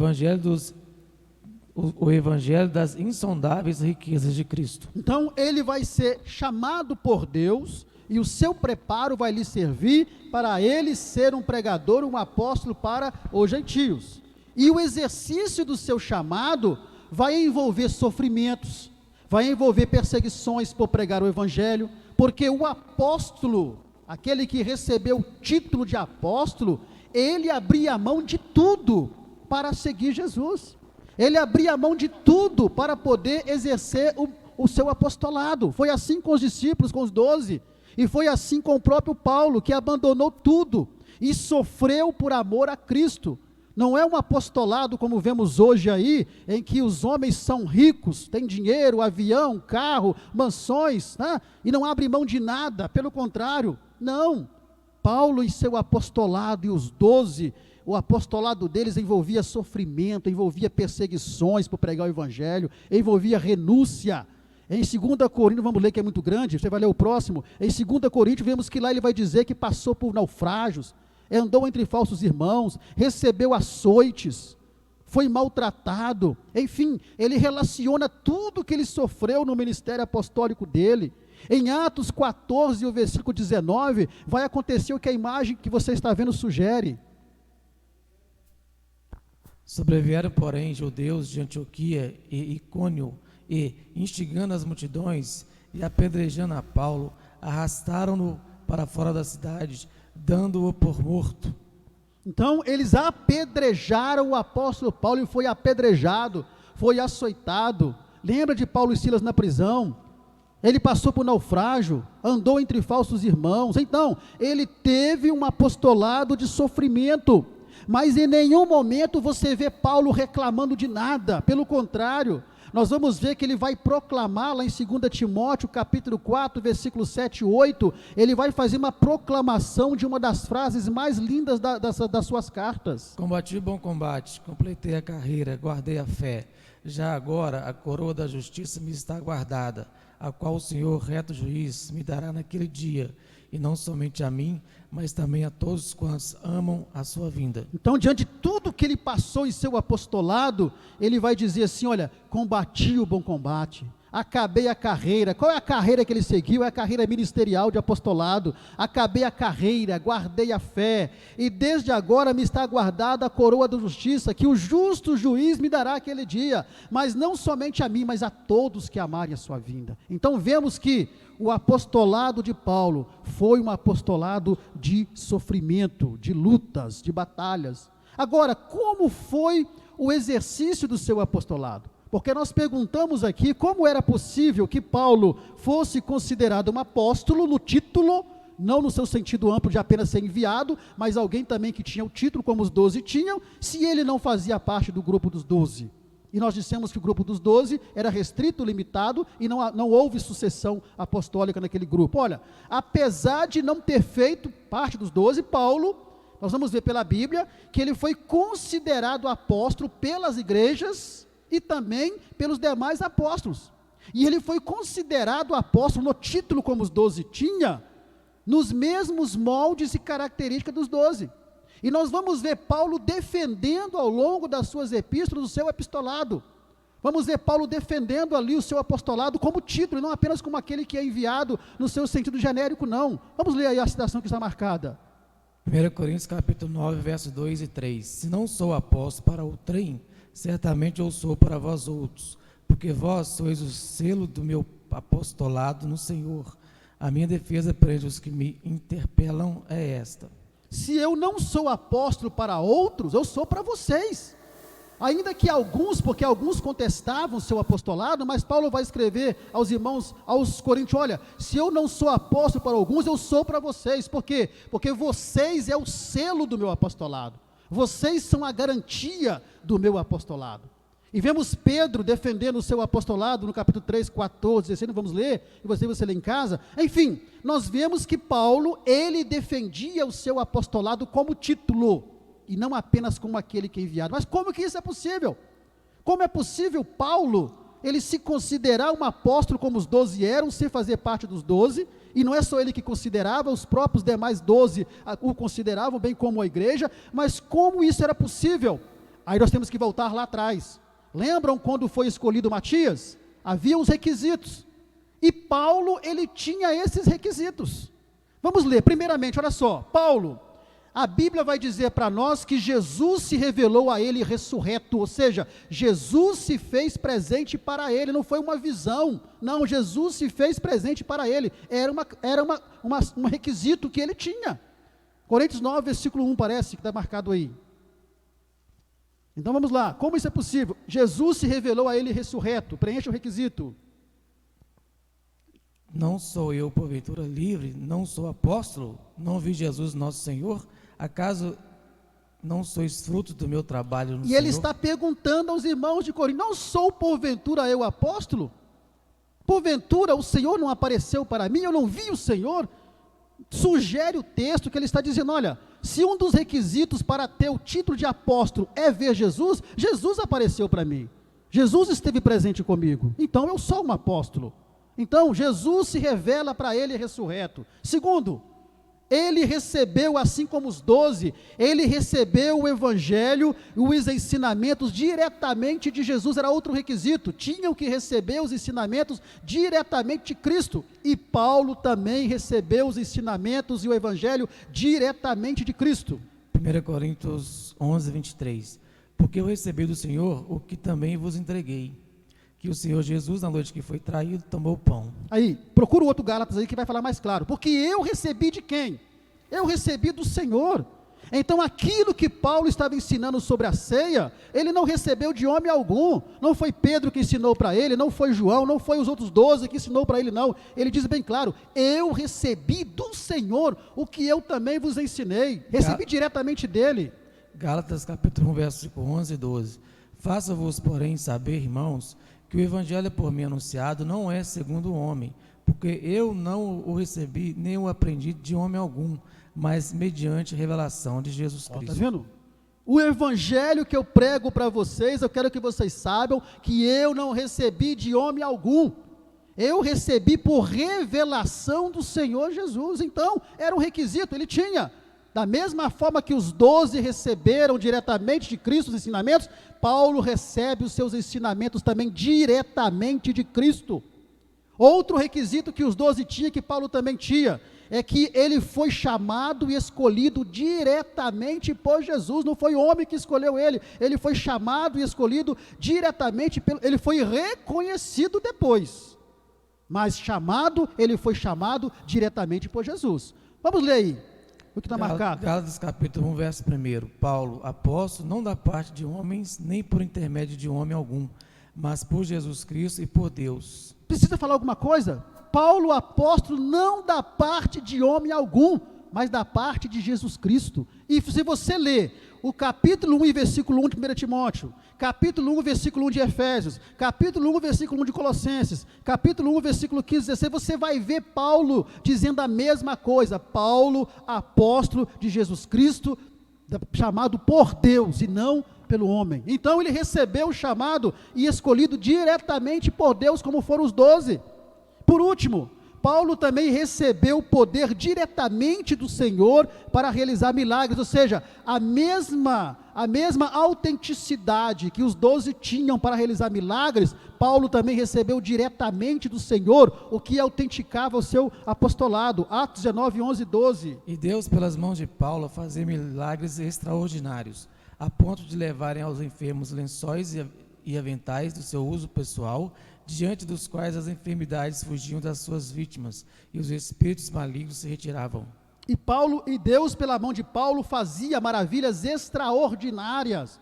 evangelho das insondáveis riquezas de Cristo. Então ele vai ser chamado por Deus, e o seu preparo vai lhe servir para ele ser um pregador, um apóstolo para os gentios. E o exercício do seu chamado vai envolver sofrimentos, vai envolver perseguições por pregar o evangelho, porque o apóstolo, aquele que recebeu o título de apóstolo, ele abria mão de tudo para seguir Jesus. Ele abria mão de tudo para poder exercer o seu apostolado. Foi assim com os discípulos, com os 12, e foi assim com o próprio Paulo, que abandonou tudo e sofreu por amor a Cristo. Não é um apostolado como vemos hoje aí, em que os homens são ricos, têm dinheiro, avião, carro, mansões, né? E não abrem mão de nada, pelo contrário, não. Paulo e seu apostolado, e os 12, o apostolado deles envolvia sofrimento, envolvia perseguições por pregar o evangelho, envolvia renúncia, Em 2 Coríntios, vamos ler que é muito grande, você vai ler o próximo. Em 2 Coríntios, vemos que lá ele vai dizer que passou por naufrágios, andou entre falsos irmãos, recebeu açoites, foi maltratado, enfim, ele relaciona tudo que ele sofreu no ministério apostólico dele. Em Atos 14, o versículo 19, vai acontecer o que a imagem que você está vendo sugere. Sobrevieram, porém, judeus de Antioquia e Icônio, e, instigando as multidões e apedrejando a Paulo, arrastaram-no para fora da cidade, dando-o por morto. Então, eles apedrejaram o apóstolo Paulo, e foi apedrejado, foi açoitado. Lembra de Paulo e Silas na prisão? Ele passou por naufrágio, andou entre falsos irmãos. Então, ele teve um apostolado de sofrimento, mas em nenhum momento você vê Paulo reclamando de nada. Pelo contrário, nós vamos ver que ele vai proclamar lá em 2 Timóteo, capítulo 4, versículos 7 e 8, ele vai fazer uma proclamação de uma das frases mais lindas das suas cartas. Combati o bom combate, completei a carreira, guardei a fé. Já agora a coroa da justiça me está guardada, a qual o Senhor, reto juiz, me dará naquele dia, e não somente a mim, mas também a todos quantos amam a sua vinda. Então, diante de tudo que ele passou em seu apostolado, ele vai dizer assim, olha, combati o bom combate, acabei a carreira. Qual é a carreira que ele seguiu? É a carreira ministerial de apostolado. Acabei a carreira, guardei a fé, e desde agora me está guardada a coroa da justiça, que o justo juiz me dará aquele dia, mas não somente a mim, mas a todos que amarem a sua vinda. Então vemos que o apostolado de Paulo foi um apostolado de sofrimento, de lutas, de batalhas. Agora, como foi o exercício do seu apostolado? Porque nós perguntamos aqui como era possível que Paulo fosse considerado um apóstolo no título, não no seu sentido amplo de apenas ser enviado, mas alguém também que tinha o título como os 12 tinham, se ele não fazia parte do grupo dos 12. E nós dissemos que o grupo dos 12 era restrito, limitado, e não houve sucessão apostólica naquele grupo. Olha, apesar de não ter feito parte dos 12, Paulo, nós vamos ver pela Bíblia, que ele foi considerado apóstolo pelas igrejas e também pelos demais apóstolos. E ele foi considerado apóstolo no título como os 12 tinha, nos mesmos moldes e características dos 12. E nós vamos ver Paulo defendendo ao longo das suas epístolas o seu epistolado. Vamos ver Paulo defendendo ali o seu apostolado como título, e não apenas como aquele que é enviado no seu sentido genérico, não. Vamos ler aí a citação que está marcada. 1 Coríntios capítulo 9, versos 2 e 3. Se não sou apóstolo para outrem, certamente eu sou para vós outros, porque vós sois o selo do meu apostolado no Senhor. A minha defesa perante os que me interpelam é esta. Se eu não sou apóstolo para outros, eu sou para vocês. Ainda que alguns, porque alguns contestavam o seu apostolado, mas Paulo vai escrever aos irmãos, aos coríntios, olha, se eu não sou apóstolo para alguns, eu sou para vocês. Por quê? Porque vocês é o selo do meu apostolado. Vocês são a garantia do meu apostolado. E vemos Pedro defendendo o seu apostolado no capítulo 3, 14, 16, não vamos ler, e você lê em casa. Enfim, nós vemos que Paulo, ele defendia o seu apostolado como título, e não apenas como aquele que é enviado. Mas como que isso é possível? Como é possível Paulo, ele se considerar um apóstolo como os 12 eram, sem fazer parte dos 12, e não é só ele que considerava, os próprios demais 12 o consideravam, bem como a igreja, mas como isso era possível? Aí nós temos que voltar lá atrás. Lembram quando foi escolhido Matias? Havia uns requisitos, e Paulo, ele tinha esses requisitos. Vamos ler, primeiramente, olha só, Paulo, a Bíblia vai dizer para nós que Jesus se revelou a ele ressurreto, ou seja, Jesus se fez presente para ele, não foi uma visão, não, Jesus se fez presente para ele, era um requisito que ele tinha. Coríntios 9, versículo 1 parece que está marcado aí. Então vamos lá, como isso é possível? Jesus se revelou a ele ressurreto, preencha o requisito. Não sou eu, porventura, livre, não sou apóstolo, não vi Jesus nosso Senhor, acaso não sois fruto do meu trabalho no Senhor? E ele está perguntando aos irmãos de Corinto, não sou porventura eu apóstolo? Porventura o Senhor não apareceu para mim, eu não vi o Senhor? Sugere o texto que ele está dizendo, olha, se um dos requisitos para ter o título de apóstolo é ver Jesus, Jesus apareceu para mim. Jesus esteve presente comigo, então eu sou um apóstolo. Então Jesus se revela para ele ressurreto. Segundo, ele recebeu, assim como os 12, ele recebeu o evangelho e os ensinamentos diretamente de Jesus. Era outro requisito, tinham que receber os ensinamentos diretamente de Cristo. E Paulo também recebeu os ensinamentos e o evangelho diretamente de Cristo. 1 Coríntios 11, 23. Porque eu recebi do Senhor o que também vos entreguei, que o Senhor Jesus, na noite que foi traído, tomou o pão. Aí, procura o outro Gálatas aí que vai falar mais claro. Porque eu recebi de quem? Eu recebi do Senhor. Então aquilo que Paulo estava ensinando sobre a ceia, ele não recebeu de homem algum. Não foi Pedro que ensinou para ele, não foi João, não foi os outros 12 que ensinou para ele, não. Ele diz bem claro: eu recebi do Senhor o que eu também vos ensinei. Recebi diretamente dele. Gálatas capítulo 1, versículo 11 e 12. Faça-vos, porém, saber, irmãos, que o evangelho por mim anunciado não é segundo o homem, porque eu não o recebi, nem o aprendi de homem algum, mas mediante revelação de Jesus Cristo. Está vendo? O evangelho que eu prego para vocês, eu quero que vocês saibam que eu não recebi de homem algum. Eu recebi por revelação do Senhor Jesus. Então, era um requisito, ele tinha. Da mesma forma que os 12 receberam diretamente de Cristo os ensinamentos, Paulo recebe os seus ensinamentos também diretamente de Cristo. Outro requisito que os 12 tinham, que Paulo também tinha, é que ele foi chamado e escolhido diretamente por Jesus. Não foi homem que escolheu ele foi chamado e escolhido diretamente, ele foi reconhecido depois, mas ele foi chamado diretamente por Jesus. Vamos ler aí o que está marcado. Gálatas capítulo 1, verso 1. Paulo, apóstolo, não da parte de homens, nem por intermédio de homem algum, mas por Jesus Cristo e por Deus. Precisa falar alguma coisa? Paulo, apóstolo, não da parte de homem algum, mas da parte de Jesus Cristo. E se você ler o capítulo 1 e versículo 1 de 1 Timóteo, capítulo 1, versículo 1 de Efésios, capítulo 1, versículo 1 de Colossenses, capítulo 1, versículo 15, 16, você vai ver Paulo dizendo a mesma coisa. Paulo, apóstolo de Jesus Cristo, chamado por Deus e não pelo homem. Então ele recebeu o chamado e escolhido diretamente por Deus, como foram os 12. Por último, Paulo também recebeu o poder diretamente do Senhor para realizar milagres, ou seja, a mesma autenticidade que os 12 tinham para realizar milagres, Paulo também recebeu diretamente do Senhor, o que autenticava o seu apostolado. Atos 19, 11 e 12. E Deus, pelas mãos de Paulo, fazia milagres extraordinários, a ponto de levarem aos enfermos lençóis e aventais do seu uso pessoal, diante dos quais as enfermidades fugiam das suas vítimas, e os espíritos malignos se retiravam. E Deus, pela mão de Paulo, fazia maravilhas extraordinárias.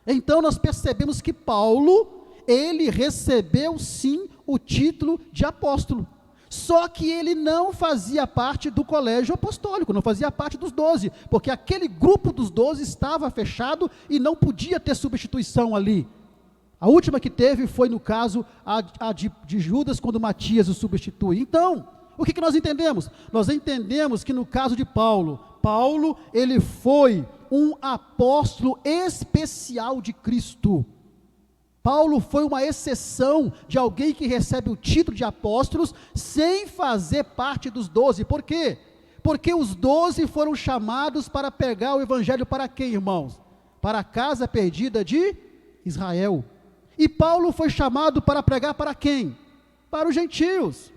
Então nós percebemos que Paulo, ele recebeu sim o título de apóstolo. Só que ele não fazia parte do colégio apostólico, não fazia parte dos 12, porque aquele grupo dos 12 estava fechado e não podia ter substituição ali. A última que teve foi, no caso, a de Judas, quando Matias o substitui. Então, o que nós entendemos? Nós entendemos que no caso de Paulo, ele foi um apóstolo especial de Cristo. Paulo foi uma exceção de alguém que recebe o título de apóstolos sem fazer parte dos 12. Por quê? Porque os 12 foram chamados para pregar o evangelho para quem, irmãos? Para a casa perdida de Israel. E Paulo foi chamado para pregar para quem? Para os gentios.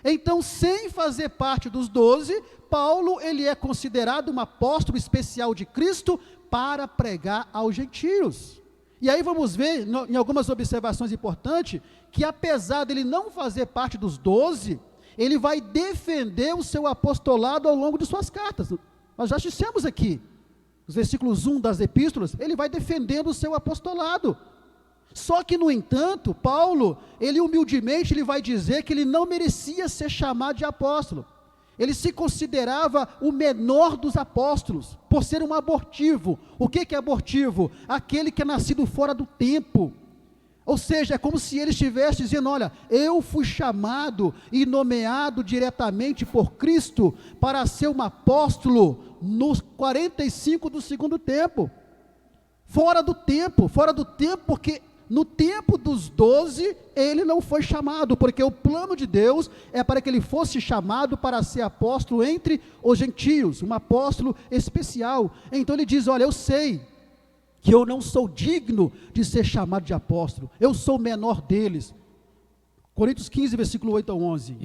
Então, sem fazer parte dos 12, Paulo, ele é considerado um apóstolo especial de Cristo para pregar aos gentios. E aí vamos ver, em algumas observações importantes, que apesar dele não fazer parte dos 12, ele vai defender o seu apostolado ao longo de suas cartas. Nós já dissemos aqui, os versículos 1 das epístolas, ele vai defendendo o seu apostolado. Só que, no entanto, Paulo, ele humildemente, ele vai dizer que ele não merecia ser chamado de apóstolo. Ele se considerava o menor dos apóstolos, por ser um abortivo. O que é abortivo? Aquele que é nascido fora do tempo. Ou seja, é como se ele estivesse dizendo: olha, eu fui chamado e nomeado diretamente por Cristo para ser um apóstolo nos 45 do segundo tempo. Fora do tempo, porque no tempo dos 12, ele não foi chamado, porque o plano de Deus é para que ele fosse chamado para ser apóstolo entre os gentios, um apóstolo especial. Então ele diz, olha, eu sei que eu não sou digno de ser chamado de apóstolo, eu sou o menor deles. Coríntios 15, versículo 8 ao 11.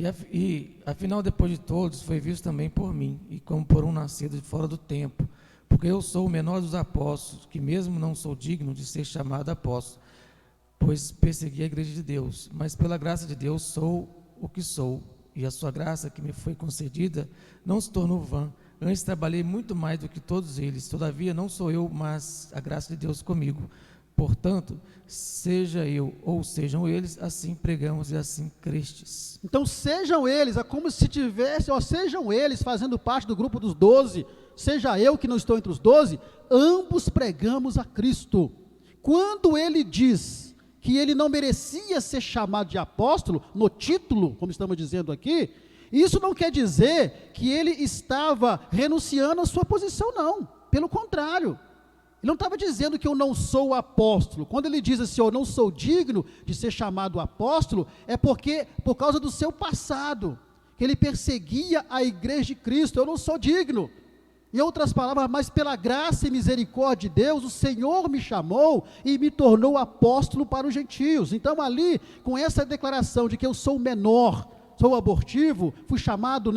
Afinal, depois de todos, foi visto também por mim, e como por um nascido de fora do tempo, porque eu sou o menor dos apóstolos, que mesmo não sou digno de ser chamado apóstolo, pois persegui a igreja de Deus, mas pela graça de Deus sou o que sou, e a sua graça que me foi concedida não se tornou vã. Antes trabalhei muito mais do que todos eles, todavia não sou eu, mas a graça de Deus comigo. Portanto, seja eu ou sejam eles, assim pregamos e assim crestes. Então sejam eles, é como se tivesse, sejam eles fazendo parte do grupo dos 12, seja eu que não estou entre os 12, ambos pregamos a Cristo. Quando ele diz que ele não merecia ser chamado de apóstolo, no título, como estamos dizendo aqui, isso não quer dizer que ele estava renunciando à sua posição, não, pelo contrário. Ele não estava dizendo que eu não sou apóstolo. Quando ele diz assim, eu não sou digno de ser chamado apóstolo, é porque, por causa do seu passado, que ele perseguia a igreja de Cristo. Eu não sou digno. Em outras palavras, mas pela graça e misericórdia de Deus, o Senhor me chamou e me tornou apóstolo para os gentios. Então ali, com essa declaração de que eu sou o menor, sou abortivo, fui chamado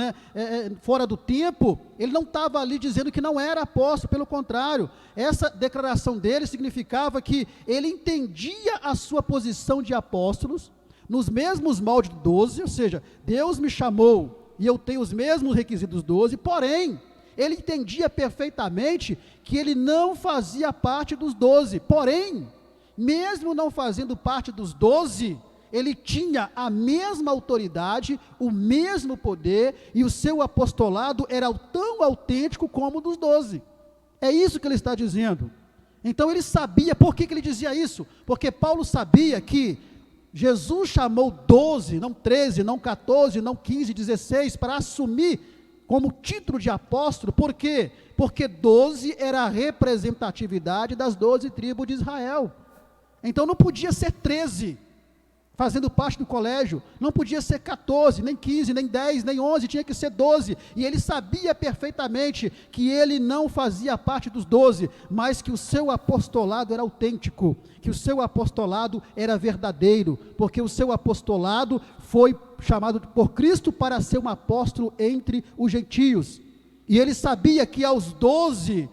fora do tempo, ele não estava ali dizendo que não era apóstolo, pelo contrário, essa declaração dele significava que ele entendia a sua posição de apóstolos, nos mesmos moldes dos 12, ou seja, Deus me chamou e eu tenho os mesmos requisitos dos 12, porém, ele entendia perfeitamente que ele não fazia parte dos 12, porém, mesmo não fazendo parte dos 12, ele tinha a mesma autoridade, o mesmo poder, e o seu apostolado era tão autêntico como o dos 12. É isso que ele está dizendo. Então ele sabia, por que ele dizia isso? Porque Paulo sabia que Jesus chamou 12, não 13, não 14, não 15, 16, para assumir como título de apóstolo. Por quê? Porque 12 era a representatividade das 12 tribos de Israel. Então não podia ser 13, fazendo parte do colégio, não podia ser 14, nem 15, nem 10, nem 11, tinha que ser 12, e ele sabia perfeitamente que ele não fazia parte dos 12, mas que o seu apostolado era autêntico, que o seu apostolado era verdadeiro, porque o seu apostolado foi chamado por Cristo para ser um apóstolo entre os gentios, e ele sabia que aos 12,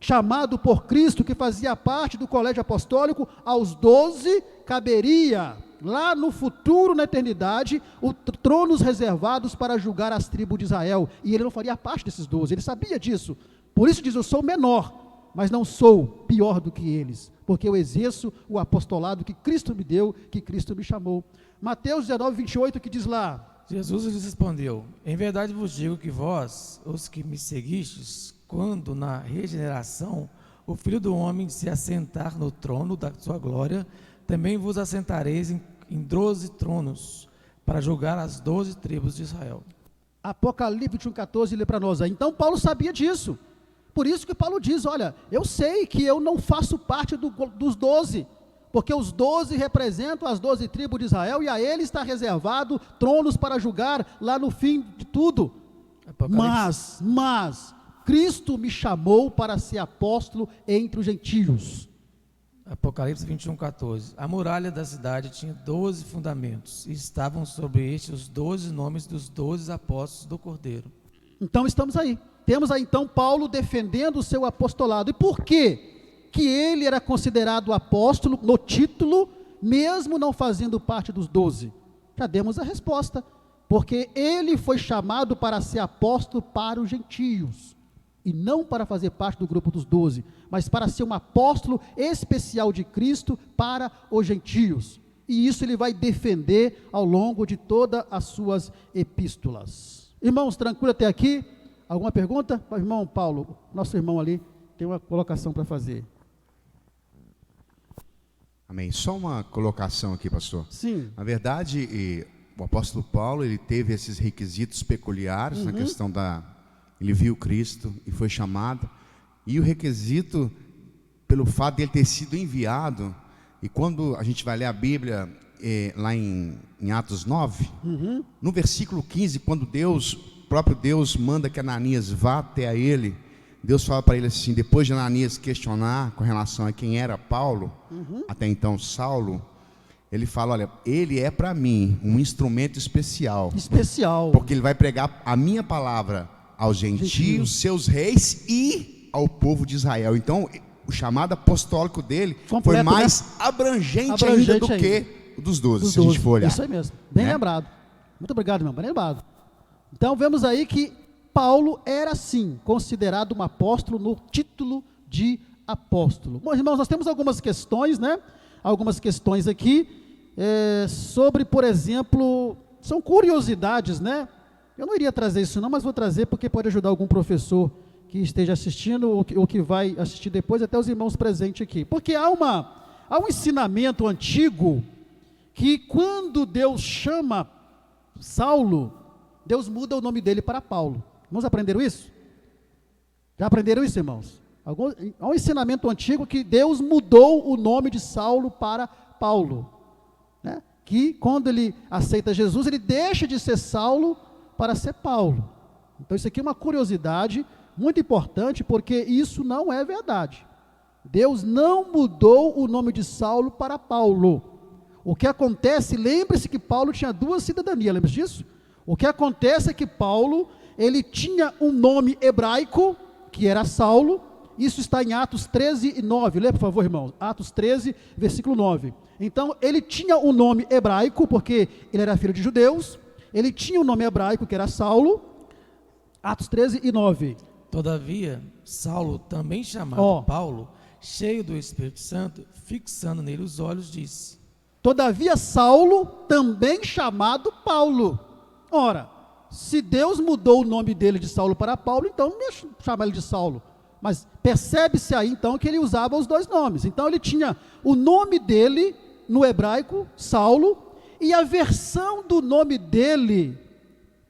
chamado por Cristo, que fazia parte do colégio apostólico, aos 12 caberia, lá no futuro, na eternidade, tronos reservados para julgar as tribos de Israel, e ele não faria parte desses 12, ele sabia disso, por isso diz, eu sou menor, mas não sou pior do que eles, porque eu exerço o apostolado que Cristo me deu, que Cristo me chamou. Mateus 19, 28, que diz lá, Jesus lhes respondeu, em verdade vos digo que vós, os que me seguistes, quando na regeneração, o Filho do Homem se assentar no trono da sua glória, também vos assentareis em 12 tronos, para julgar as 12 tribos de Israel. Apocalipse 21:14, lê para nós. Então Paulo sabia disso, por isso que Paulo diz, olha, eu sei que eu não faço parte dos 12, porque os 12 representam as 12 tribos de Israel, e a ele está reservado tronos para julgar lá no fim de tudo, mas Cristo me chamou para ser apóstolo entre os gentios. Apocalipse 21:14. A muralha da cidade tinha 12 fundamentos, e estavam sobre estes os 12 nomes dos 12 apóstolos do Cordeiro. Então estamos aí, temos aí então Paulo defendendo o seu apostolado. E por quê que ele era considerado apóstolo no título, mesmo não fazendo parte dos 12? Já demos a resposta, porque ele foi chamado para ser apóstolo para os gentios, e não para fazer parte do grupo dos 12, mas para ser um apóstolo especial de Cristo para os gentios, e isso ele vai defender ao longo de todas as suas epístolas. Irmãos, tranquilo até aqui? Alguma pergunta? Irmão Paulo, nosso irmão ali, tem uma colocação para fazer. Amém. Só uma colocação aqui, pastor. Sim. Na verdade, o apóstolo Paulo, ele teve esses requisitos peculiares na questão ele viu Cristo e foi chamado, e o requisito, pelo fato de ele ter sido enviado, E quando a gente vai ler a Bíblia, lá em Atos 9, no versículo 15, quando o próprio Deus manda que Ananias vá até a ele, Deus fala para ele assim, depois de Ananias questionar com relação a quem era Paulo, até então Saulo, ele fala, olha, ele é para mim um instrumento especial. Especial. Porque ele vai pregar a minha palavra aos gentios, seus reis e ao povo de Israel. Então, o chamado apostólico dele Completo, foi mais né? abrangente ainda do que o dos 12, se a gente for olhar. Isso aí mesmo, bem lembrado. Muito obrigado, irmão, bem lembrado. Então, vemos aí que Paulo era, sim, considerado um apóstolo no título de apóstolo. Bom, irmãos, nós temos algumas questões, né? Algumas questões aqui, sobre, por exemplo, são curiosidades, né? Eu não iria trazer isso não, mas vou trazer porque pode ajudar algum professor que esteja assistindo ou que vai assistir depois, até os irmãos presentes aqui. Porque há um ensinamento antigo que quando Deus chama Saulo, Deus muda o nome dele para Paulo. Irmãos, aprenderam isso? Já aprenderam isso, irmãos? Há um ensinamento antigo que Deus mudou o nome de Saulo para Paulo, né? Que quando ele aceita Jesus, ele deixa de ser Saulo para ser Paulo. Então isso aqui é uma curiosidade muito importante, porque isso não é verdade. Deus não mudou o nome de Saulo para Paulo. O que acontece, lembre-se que Paulo tinha 2 cidadanias, lembra disso? O que acontece é que Paulo, ele tinha um nome hebraico, que era Saulo. Isso está em Atos 13 e 9, lê por favor, irmão, Atos 13, versículo 9. Então, ele tinha um nome hebraico, porque ele era filho de judeus, ele tinha um nome hebraico, que era Saulo, Atos 13 e 9. Todavia, Saulo, também chamado Paulo, cheio do Espírito Santo, fixando nele os olhos, disse: Todavia, Saulo, também chamado Paulo. Ora, se Deus mudou o nome dele de Saulo para Paulo, então não ia chamar ele de Saulo. Mas percebe-se aí então que ele usava os 2 nomes. Então ele tinha o nome dele no hebraico, Saulo, e a versão do nome dele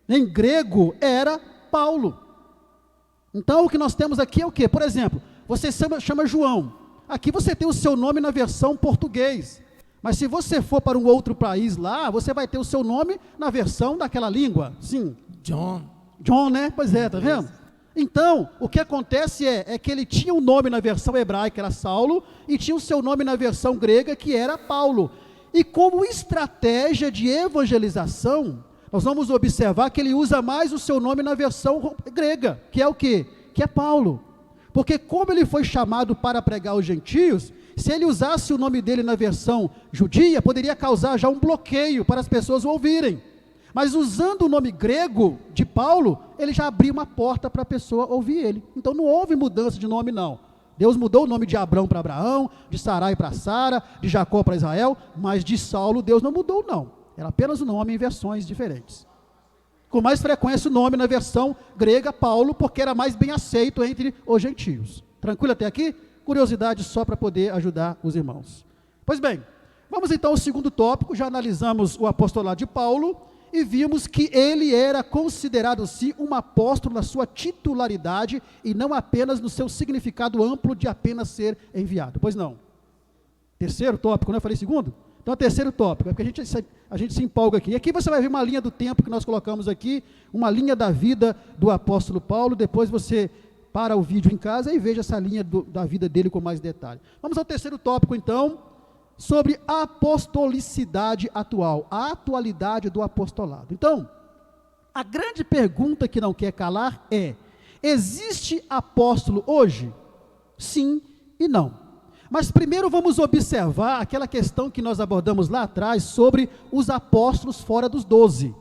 em grego era Paulo. Então o que nós temos aqui é o quê? Por exemplo, você chama João. Aqui você tem o seu nome na versão português. Mas se você for para um outro país lá, você vai ter o seu nome na versão daquela língua. Sim. John, né? Pois é, tá vendo? Então, o que acontece é que ele tinha um nome na versão hebraica, era Saulo, e tinha o seu nome na versão grega, que era Paulo. E como estratégia de evangelização, nós vamos observar que ele usa mais o seu nome na versão grega, que é o quê? Que é Paulo. Porque como ele foi chamado para pregar aos gentios, se ele usasse o nome dele na versão judia, poderia causar já um bloqueio para as pessoas ouvirem. Mas usando o nome grego de Paulo, ele já abriu uma porta para a pessoa ouvir ele. Então não houve mudança de nome não. Deus mudou o nome de Abrão para Abraão, de Sarai para Sara, de Jacó para Israel, mas de Saulo Deus não mudou não. Era apenas o nome em versões diferentes. Com mais frequência o nome na versão grega, Paulo, porque era mais bem aceito entre os gentios. Tranquilo até aqui? Curiosidade só para poder ajudar os irmãos. Pois bem, vamos então ao segundo tópico. Já analisamos o apostolado de Paulo e vimos que ele era considerado sim um apóstolo na sua titularidade e não apenas no seu significado amplo de apenas ser enviado. Pois não. Terceiro tópico, né? Eu falei segundo? Então, terceiro tópico, é porque a gente se empolga aqui. E aqui você vai ver uma linha do tempo que nós colocamos aqui, uma linha da vida do apóstolo Paulo. Depois você para o vídeo em casa e veja essa linha da vida dele com mais detalhe. Vamos ao terceiro tópico, então, sobre a apostolicidade atual, a atualidade do apostolado. Então, a grande pergunta que não quer calar é: existe apóstolo hoje? Sim e não. Mas primeiro vamos observar aquela questão que nós abordamos lá atrás sobre os apóstolos fora dos 12.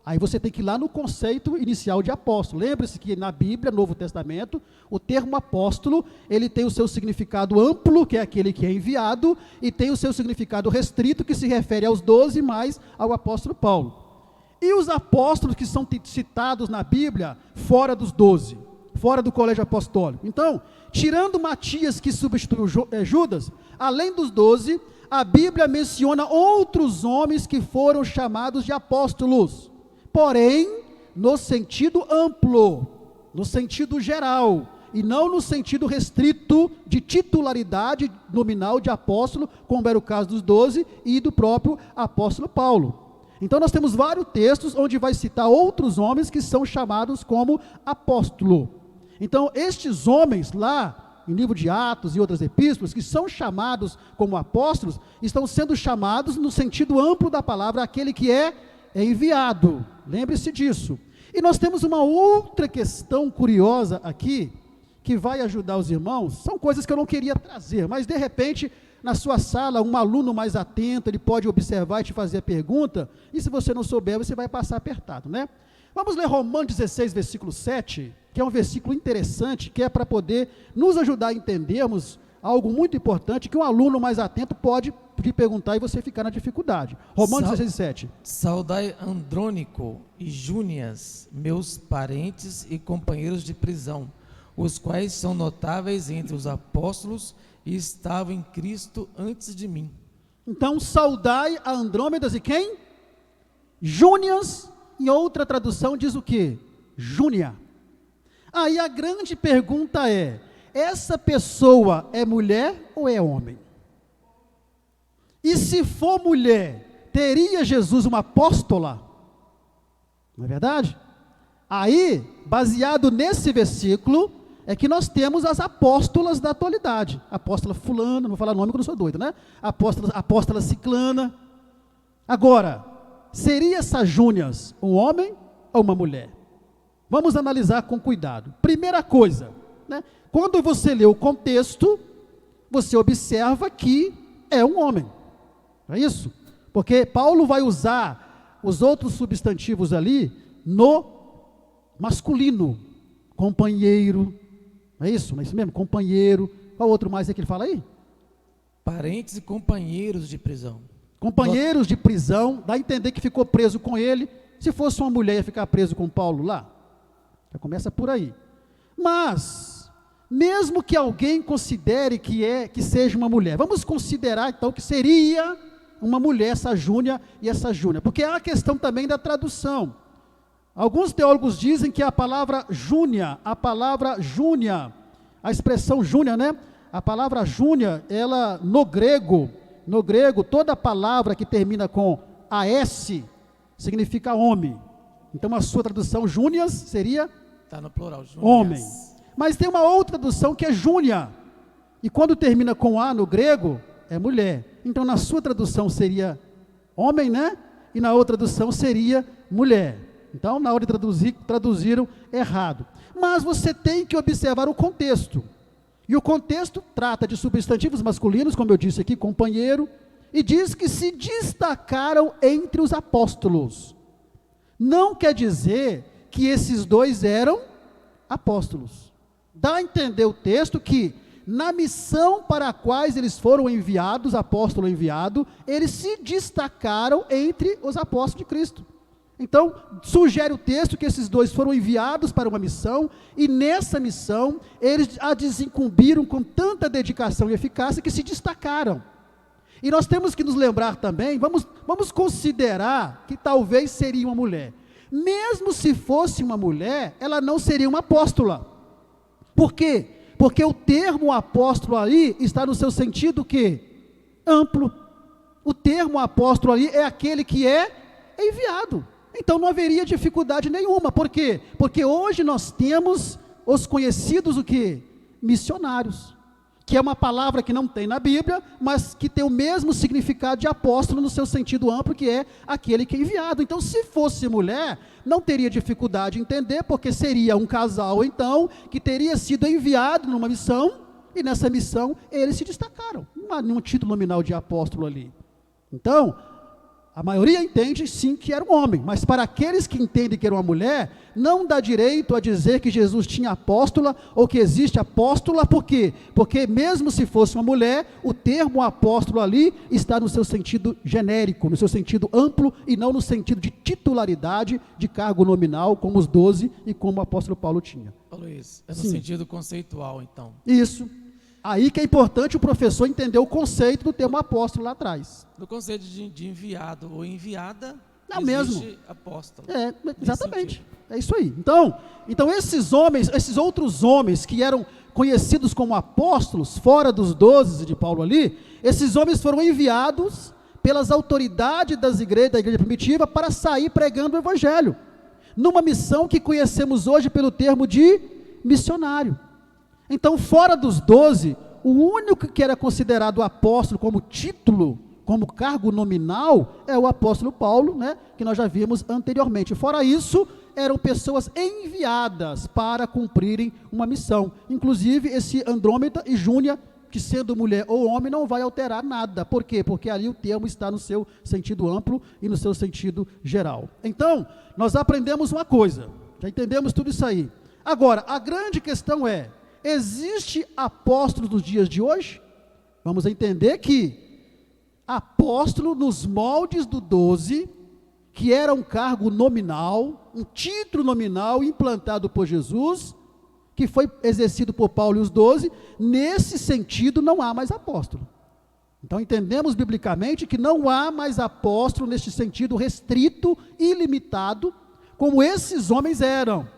Aí você tem que ir lá no conceito inicial de apóstolo. Lembre-se que na Bíblia, Novo Testamento, o termo apóstolo, ele tem o seu significado amplo, que é aquele que é enviado, e tem o seu significado restrito, que se refere aos 12 mais ao apóstolo Paulo. E os apóstolos que são citados na Bíblia, fora dos 12, fora do colégio apostólico. Então, tirando Matias, que substituiu Judas, além dos 12, a Bíblia menciona outros homens que foram chamados de apóstolos, porém, no sentido amplo, no sentido geral, e não no sentido restrito de titularidade nominal de apóstolo, como era o caso dos 12 e do próprio apóstolo Paulo. Então nós temos vários textos onde vai citar outros homens que são chamados como apóstolo. Então estes homens lá, em livro de Atos e outras epístolas, que são chamados como apóstolos, estão sendo chamados no sentido amplo da palavra, aquele que é enviado. Lembre-se disso. E nós temos uma outra questão curiosa aqui, que vai ajudar os irmãos. São coisas que eu não queria trazer, mas de repente, na sua sala, um aluno mais atento, ele pode observar e te fazer a pergunta, e se você não souber, você vai passar apertado, né? Vamos ler Romanos 16, versículo 7, que é um versículo interessante, que é para poder nos ajudar a entendermos algo muito importante, que um aluno mais atento pode te perguntar e você ficar na dificuldade. Romanos 16, 7. Saudai Andrônico e Júnias, meus parentes e companheiros de prisão, os quais são notáveis entre os apóstolos e estavam em Cristo antes de mim. Então, saudai a Andrômedas e quem? Júnias, em outra tradução diz o quê? Júnia. Aí a grande pergunta é, essa pessoa é mulher ou é homem? E se for mulher, teria Jesus uma apóstola? Não é verdade? Aí, baseado nesse versículo, é que nós temos as apóstolas da atualidade. Apóstola fulana, não vou falar nome que eu não sou doido, né? Apóstola ciclana. Agora, seria essa Júnias um homem ou uma mulher? Vamos analisar com cuidado. Primeira coisa, né? Quando você lê o contexto, você observa que é um homem. Não é isso? Porque Paulo vai usar os outros substantivos ali no masculino. Companheiro. Não é isso? Não é isso mesmo? Companheiro. Qual outro mais é que ele fala aí? Parentes e companheiros de prisão. Companheiros de prisão. Dá a entender que ficou preso com ele. Se fosse uma mulher, ia ficar preso com Paulo lá. Já começa por aí. Mas, mesmo que alguém considere que seja uma mulher, vamos considerar então que seria uma mulher, essa Júnia e essa Júnia, porque há a questão também da tradução. Alguns teólogos dizem que a palavra Júnia, a expressão Júnia, né? A palavra Júnia, ela no grego, toda palavra que termina com AS significa homem. Então a sua tradução Júnias seria? Está no plural, Júnias. Homem. Mas tem uma outra tradução que é Júnia. E quando termina com A no grego, é mulher. Então na sua tradução seria homem, né? E na outra tradução seria mulher. Então na hora de traduzir, traduziram errado. Mas você tem que observar o contexto. E o contexto trata de substantivos masculinos, como eu disse aqui, companheiro, e diz que se destacaram entre os apóstolos. Não quer dizer que esses dois eram apóstolos. Dá a entender o texto que na missão para a quais eles foram enviados, apóstolo enviado, eles se destacaram entre os apóstolos de Cristo. Então, sugere o texto que esses dois foram enviados para uma missão, e nessa missão, eles a desincumbiram com tanta dedicação e eficácia que se destacaram. E nós temos que nos lembrar também, vamos considerar que talvez seria uma mulher. Mesmo se fosse uma mulher, ela não seria uma apóstola. Por quê? Porque o termo apóstolo ali está no seu sentido que? Amplo. O termo apóstolo ali é aquele que é enviado. Então não haveria dificuldade nenhuma. Por quê? Porque hoje nós temos os conhecidos o quê? Missionários. Que é uma palavra que não tem na Bíblia, mas que tem o mesmo significado de apóstolo no seu sentido amplo, que é aquele que é enviado. Então, se fosse mulher, não teria dificuldade em entender, porque seria um casal, então, que teria sido enviado numa missão, e nessa missão eles se destacaram. Não há nenhum título nominal de apóstolo ali. Então, a maioria entende sim que era um homem, mas para aqueles que entendem que era uma mulher, não dá direito a dizer que Jesus tinha apóstola ou que existe apóstola. Por quê? Porque mesmo se fosse uma mulher, o termo apóstolo ali está no seu sentido genérico, no seu sentido amplo e não no sentido de titularidade de cargo nominal, como os 12 e como o apóstolo Paulo tinha. Luiz, é no Sim. sentido conceitual, então. Isso. Aí que é importante o professor entender o conceito do termo apóstolo lá atrás. No conceito de enviado ou enviada, É o mesmo. Existe apóstolo. Exatamente. É isso aí. Então esses homens, esses outros homens que eram conhecidos como apóstolos, fora dos 12 de Paulo ali, esses homens foram enviados pelas autoridades da igreja primitiva para sair pregando o evangelho, numa missão que conhecemos hoje pelo termo de missionário. Então, fora dos 12, o único que era considerado apóstolo como título, como cargo nominal, é o apóstolo Paulo, né, que nós já vimos anteriormente. Fora isso, eram pessoas enviadas para cumprirem uma missão. Inclusive, esse Andrômeda e Júnia, que sendo mulher ou homem, não vai alterar nada. Por quê? Porque ali o termo está no seu sentido amplo e no seu sentido geral. Então, nós aprendemos uma coisa, já entendemos tudo isso aí. Agora, a grande questão é, existe apóstolo nos dias de hoje? Vamos entender que apóstolo nos moldes do 12, que era um cargo nominal, um título nominal implantado por Jesus, que foi exercido por Paulo e os 12, nesse sentido não há mais apóstolo. Então entendemos biblicamente que não há mais apóstolo neste sentido restrito, ilimitado, como esses homens eram.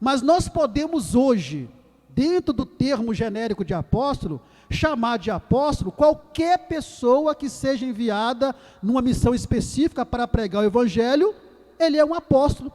Mas nós podemos hoje, dentro do termo genérico de apóstolo, chamar de apóstolo qualquer pessoa que seja enviada numa missão específica para pregar o evangelho. Ele é um apóstolo,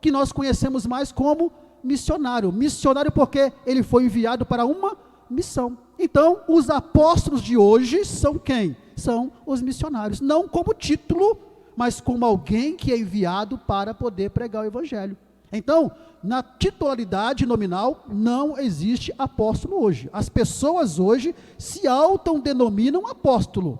que nós conhecemos mais como missionário. Missionário porque ele foi enviado para uma missão. Então, os apóstolos de hoje são quem? São os missionários, não como título, mas como alguém que é enviado para poder pregar o evangelho. Então, na titularidade nominal, não existe apóstolo hoje. As pessoas hoje se autodenominam apóstolo.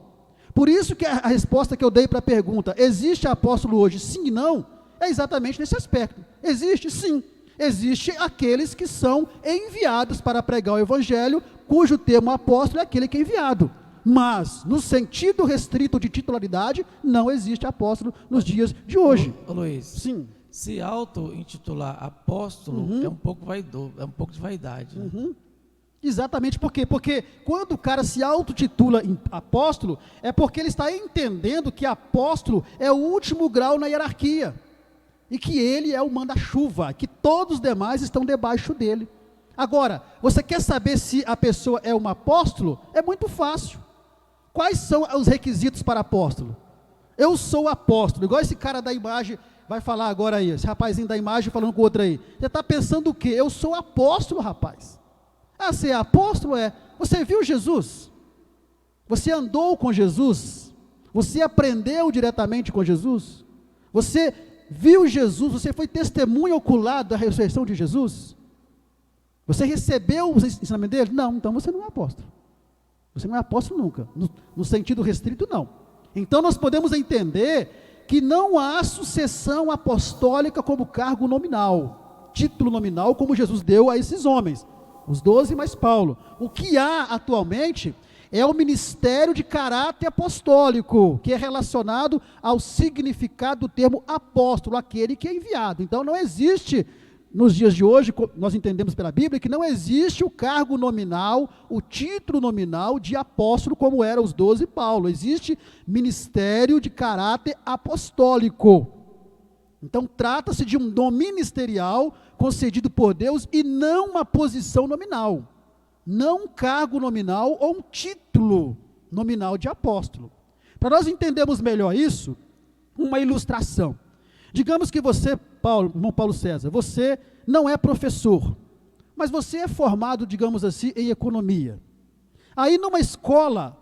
Por isso que a resposta que eu dei para a pergunta, existe apóstolo hoje, sim e não, é exatamente nesse aspecto. Existe sim. Existem aqueles que são enviados para pregar o evangelho, cujo termo apóstolo é aquele que é enviado. Mas, no sentido restrito de titularidade, não existe apóstolo nos dias de hoje. Ô Luiz, Sim. se auto-intitular apóstolo é um pouco vaidoso, é um pouco de vaidade. Né? Exatamente, por quê? Porque quando o cara se autotitula apóstolo, é porque ele está entendendo que apóstolo é o último grau na hierarquia, e que ele é o manda-chuva, que todos os demais estão debaixo dele. Agora, você quer saber se a pessoa é um apóstolo? É muito fácil. Quais são os requisitos para apóstolo? Eu sou apóstolo, igual esse cara da imagem vai falar agora aí, esse rapazinho da imagem falando com o outro aí. Você está pensando o quê? Eu sou apóstolo, rapaz. Ah, você é apóstolo? É. Você viu Jesus? Você andou com Jesus? Você aprendeu diretamente com Jesus? Você viu Jesus? Você foi testemunha ocular da ressurreição de Jesus? Você recebeu o ensinamento dele? Não, então você não é apóstolo. Você não é apóstolo nunca, no sentido restrito não. Então nós podemos entender que não há sucessão apostólica como cargo nominal, título nominal como Jesus deu a esses homens, os 12 mais Paulo. O que há atualmente é o ministério de caráter apostólico, que é relacionado ao significado do termo apóstolo, aquele que é enviado. Então não existe, nos dias de hoje, nós entendemos pela Bíblia, que não existe o cargo nominal, o título nominal de apóstolo, como eram os 12 Paulo. Existe ministério de caráter apostólico. Então trata-se de um dom ministerial concedido por Deus e não uma posição nominal. Não um cargo nominal ou um título nominal de apóstolo. Para nós entendermos melhor isso, uma ilustração. Digamos que você, irmão Paulo César, você não é professor, mas você é formado, digamos assim, em economia. Aí numa escola,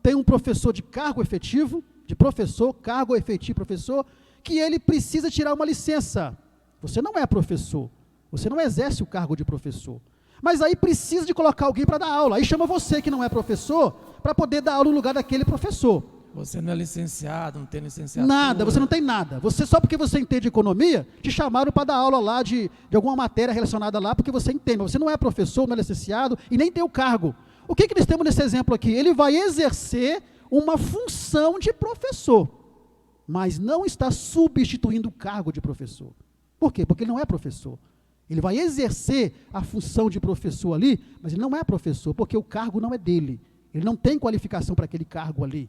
tem um professor de cargo efetivo, cargo efetivo professor, que ele precisa tirar uma licença. Você não é professor, você não exerce o cargo de professor. Mas aí precisa de colocar alguém para dar aula. Aí chama você que não é professor, para poder dar aula no lugar daquele professor. Você não é licenciado, não tem licenciatura. Nada, você não tem nada. Você, só porque você entende economia, te chamaram para dar aula lá de alguma matéria relacionada lá, porque você entende. Mas você não é professor, não é licenciado e nem tem o cargo. O que nós temos nesse exemplo aqui? Ele vai exercer uma função de professor, mas não está substituindo o cargo de professor. Por quê? Porque ele não é professor. Ele vai exercer a função de professor ali, mas ele não é professor, porque o cargo não é dele. Ele não tem qualificação para aquele cargo ali.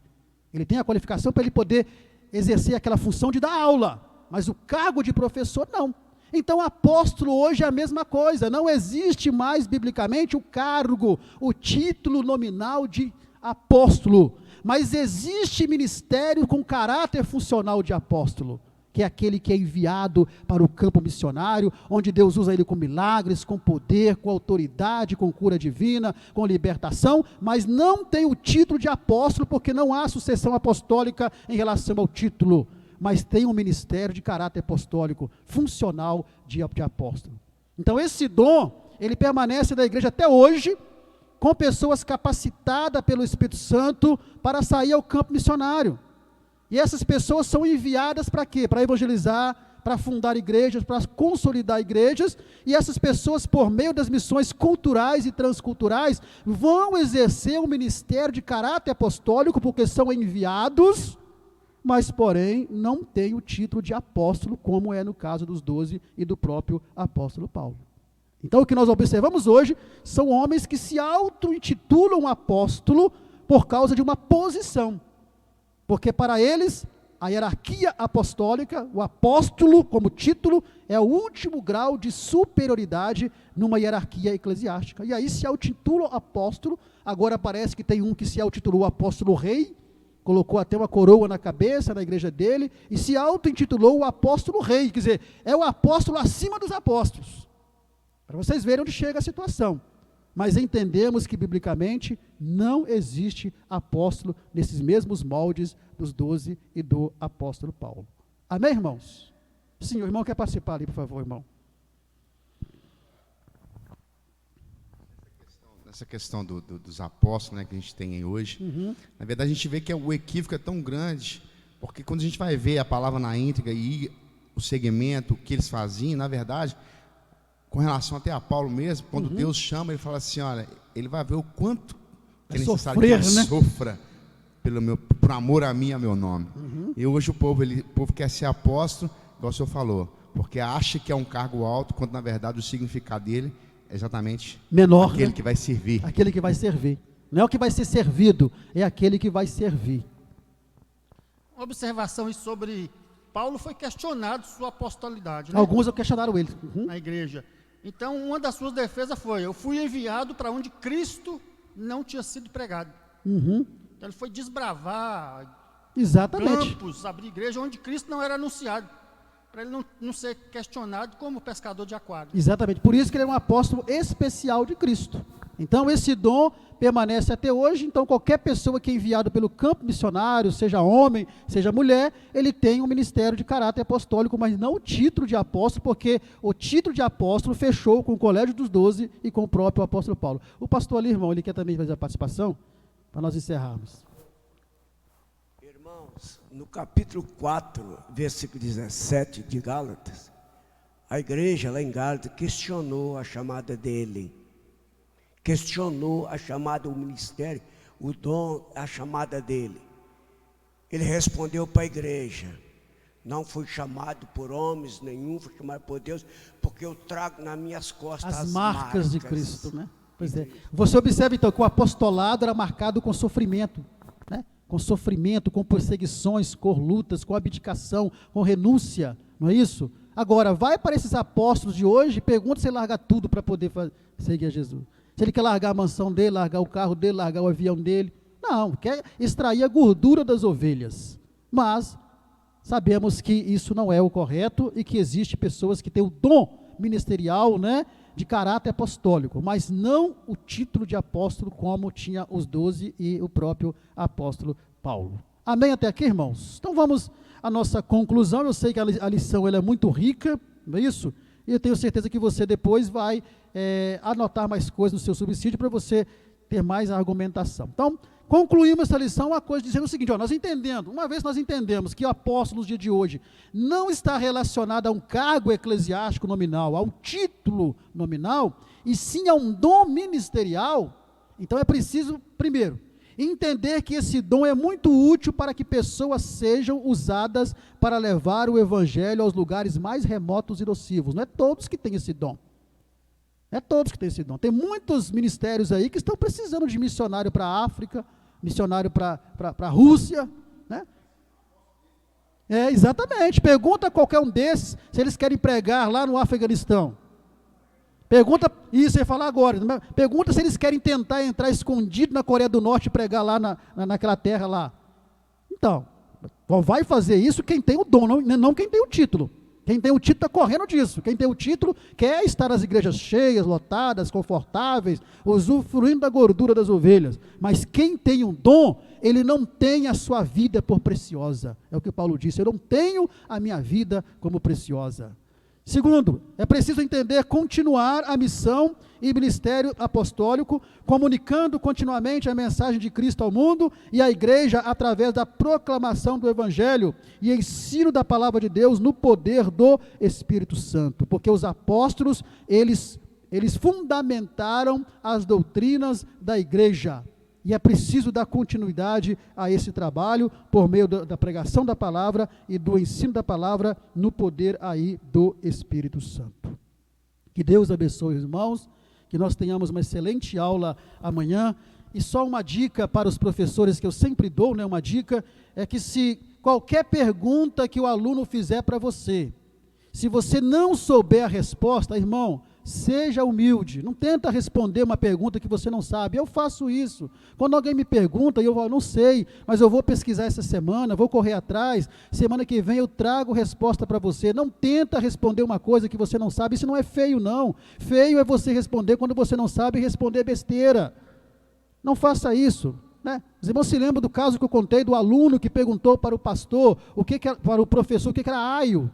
Ele tem a qualificação para ele poder exercer aquela função de dar aula, mas o cargo de professor não. Então, apóstolo hoje é a mesma coisa, não existe mais biblicamente o cargo, o título nominal de apóstolo, mas existe ministério com caráter funcional de apóstolo, que é aquele que é enviado para o campo missionário, onde Deus usa ele com milagres, com poder, com autoridade, com cura divina, com libertação, mas não tem o título de apóstolo, porque não há sucessão apostólica em relação ao título, mas tem um ministério de caráter apostólico, funcional de apóstolo. Então esse dom, ele permanece na igreja até hoje, com pessoas capacitadas pelo Espírito Santo para sair ao campo missionário. E essas pessoas são enviadas para quê? Para evangelizar, para fundar igrejas, para consolidar igrejas, e essas pessoas, por meio das missões culturais e transculturais, vão exercer um ministério de caráter apostólico, porque são enviados, mas porém não tem o título de apóstolo, como é no caso dos 12 e do próprio apóstolo Paulo. Então o que nós observamos hoje são homens que se auto-intitulam apóstolo por causa de uma posição, porque para eles a hierarquia apostólica, o apóstolo como título, é o último grau de superioridade numa hierarquia eclesiástica, e aí se auto-intitulam apóstolo. Agora parece que tem um que se auto-intitulou apóstolo rei, colocou até uma coroa na cabeça na igreja dele, e se auto-intitulou o apóstolo rei, quer dizer, é o apóstolo acima dos apóstolos, para vocês verem onde chega a situação. Mas entendemos que biblicamente não existe apóstolo nesses mesmos moldes dos 12 e do apóstolo Paulo. Amém, irmãos? Sim, o irmão quer participar ali, por favor, irmão. Essa questão dos apóstolos, né, que a gente tem hoje, na verdade a gente vê que o equívoco é tão grande, porque quando a gente vai ver a palavra na íntegra e o segmento, o que eles faziam, na verdade, com relação até a Paulo mesmo, quando Deus chama, ele fala assim, olha, ele vai ver o quanto que é necessário que ele sofra por amor a mim e a meu nome. E hoje o povo quer ser apóstolo, igual o senhor falou, porque acha que é um cargo alto, quando na verdade o significado dele é exatamente menor, aquele, né? que vai servir. Aquele que vai servir. Não é o que vai ser servido, é aquele que vai servir. Uma observação sobre Paulo, foi questionado sua apostolidade, né? Alguns questionaram ele. Na igreja. Então, uma das suas defesas foi: eu fui enviado para onde Cristo não tinha sido pregado. Então, ele foi desbravar campos, abrir igreja onde Cristo não era anunciado, para ele não ser questionado como pescador de aquário. Exatamente, por isso que ele é um apóstolo especial de Cristo. Então esse dom permanece até hoje. Então qualquer pessoa que é enviado pelo campo missionário, seja homem, seja mulher, ele tem um ministério de caráter apostólico, mas não o título de apóstolo, porque o título de apóstolo fechou com o colégio dos 12 e com o próprio apóstolo Paulo. O pastor ali, irmão, ele quer também fazer a participação, para nós encerrarmos. Irmãos, no capítulo 4, versículo 17 de Gálatas, a igreja lá em Gálatas questionou a chamada dele, questionou a chamada, o ministério, o dom, a chamada dele. Ele respondeu para a igreja: não fui chamado por homens nenhum, fui chamado por Deus, porque eu trago nas minhas costas as marcas de Cristo, né? Pois é. Você observa então que o apostolado era marcado com sofrimento, né? Com sofrimento, com perseguições, com lutas, com abdicação, com renúncia, não é isso? Agora, vai para esses apóstolos de hoje e pergunta se ele larga tudo para poder seguir a Jesus. Se ele quer largar a mansão dele, largar o carro dele, largar o avião dele. Não, quer extrair a gordura das ovelhas. Mas sabemos que isso não é o correto e que existe pessoas que têm o dom ministerial, né, de caráter apostólico, mas não o título de apóstolo como tinha os 12 e o próprio apóstolo Paulo. Amém até aqui, irmãos? Então vamos à nossa conclusão. Eu sei que a lição ela é muito rica, não é isso? E eu tenho certeza que você depois vai anotar mais coisas no seu subsídio para você ter mais argumentação. Então, concluímos essa lição uma coisa dizendo o seguinte: ó, uma vez nós entendemos que o apóstolo no dia de hoje não está relacionado a um cargo eclesiástico nominal, a um título nominal, e sim a um dom ministerial. Então é preciso, primeiro, entender que esse dom é muito útil para que pessoas sejam usadas para levar o evangelho aos lugares mais remotos e nocivos. Não é todos que têm esse dom. Não é todos que têm esse dom. Tem muitos ministérios aí que estão precisando de missionário para a África, missionário para a Rússia, né? Exatamente. Pergunta a qualquer um desses se eles querem pregar lá no Afeganistão. Pergunta, isso eu ia falar agora, pergunta se eles querem tentar entrar escondido na Coreia do Norte e pregar lá naquela terra lá. Então, vai fazer isso quem tem o dom, não quem tem o título. Quem tem o título está correndo disso. Quem tem o título quer estar nas igrejas cheias, lotadas, confortáveis, usufruindo da gordura das ovelhas. Mas quem tem um dom, ele não tem a sua vida por preciosa. É o que Paulo disse, eu não tenho a minha vida como preciosa. Segundo, é preciso entender, continuar a missão e ministério apostólico, comunicando continuamente a mensagem de Cristo ao mundo e à igreja através da proclamação do Evangelho e ensino da palavra de Deus no poder do Espírito Santo, porque os apóstolos, eles fundamentaram as doutrinas da igreja. E é preciso dar continuidade a esse trabalho por meio da pregação da palavra e do ensino da palavra no poder aí do Espírito Santo. Que Deus abençoe os irmãos, que nós tenhamos uma excelente aula amanhã. E só uma dica para os professores que eu sempre dou, uma dica, é que se qualquer pergunta que o aluno fizer para você, se você não souber a resposta, irmão, seja humilde, não tenta responder uma pergunta que você não sabe. Eu faço isso, quando alguém me pergunta, eu não sei, mas eu vou pesquisar essa semana, vou correr atrás, semana que vem eu trago resposta para você. Não tenta responder uma coisa que você não sabe, isso não é feio não, feio é você responder quando você não sabe responder besteira, não faça isso. Os irmãos se lembram do caso que eu contei do aluno que perguntou para o pastor, para o professor, o que era aio,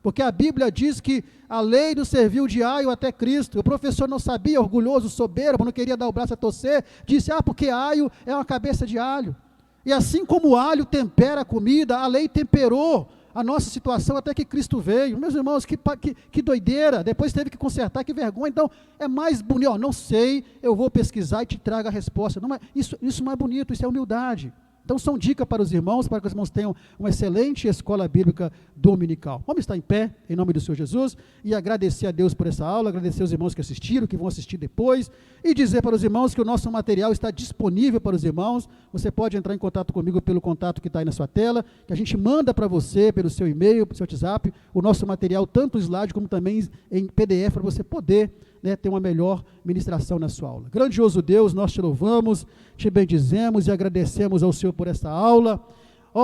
porque a Bíblia diz que a lei nos serviu de aio até Cristo. O professor não sabia, orgulhoso, soberbo, não queria dar o braço a torcer, disse, porque aio é uma cabeça de alho. E assim como o alho tempera a comida, a lei temperou a nossa situação até que Cristo veio. Meus irmãos, que doideira, depois teve que consertar, que vergonha. Então, é mais bonito, não sei, eu vou pesquisar e te trago a resposta. Não é, isso não é bonito, isso é humildade. Então, são dicas para os irmãos, para que os irmãos tenham uma excelente escola bíblica dominical. Vamos estar em pé, em nome do Senhor Jesus, e agradecer a Deus por essa aula, agradecer aos irmãos que assistiram, que vão assistir depois, e dizer para os irmãos que o nosso material está disponível para os irmãos. Você pode entrar em contato comigo pelo contato que está aí na sua tela, que a gente manda para você, pelo seu e-mail, pelo seu WhatsApp, o nosso material, tanto slide como também em PDF, para você poder ter uma melhor ministração na sua aula. Grandioso Deus, nós te louvamos, te bendizemos e agradecemos ao Senhor por esta aula.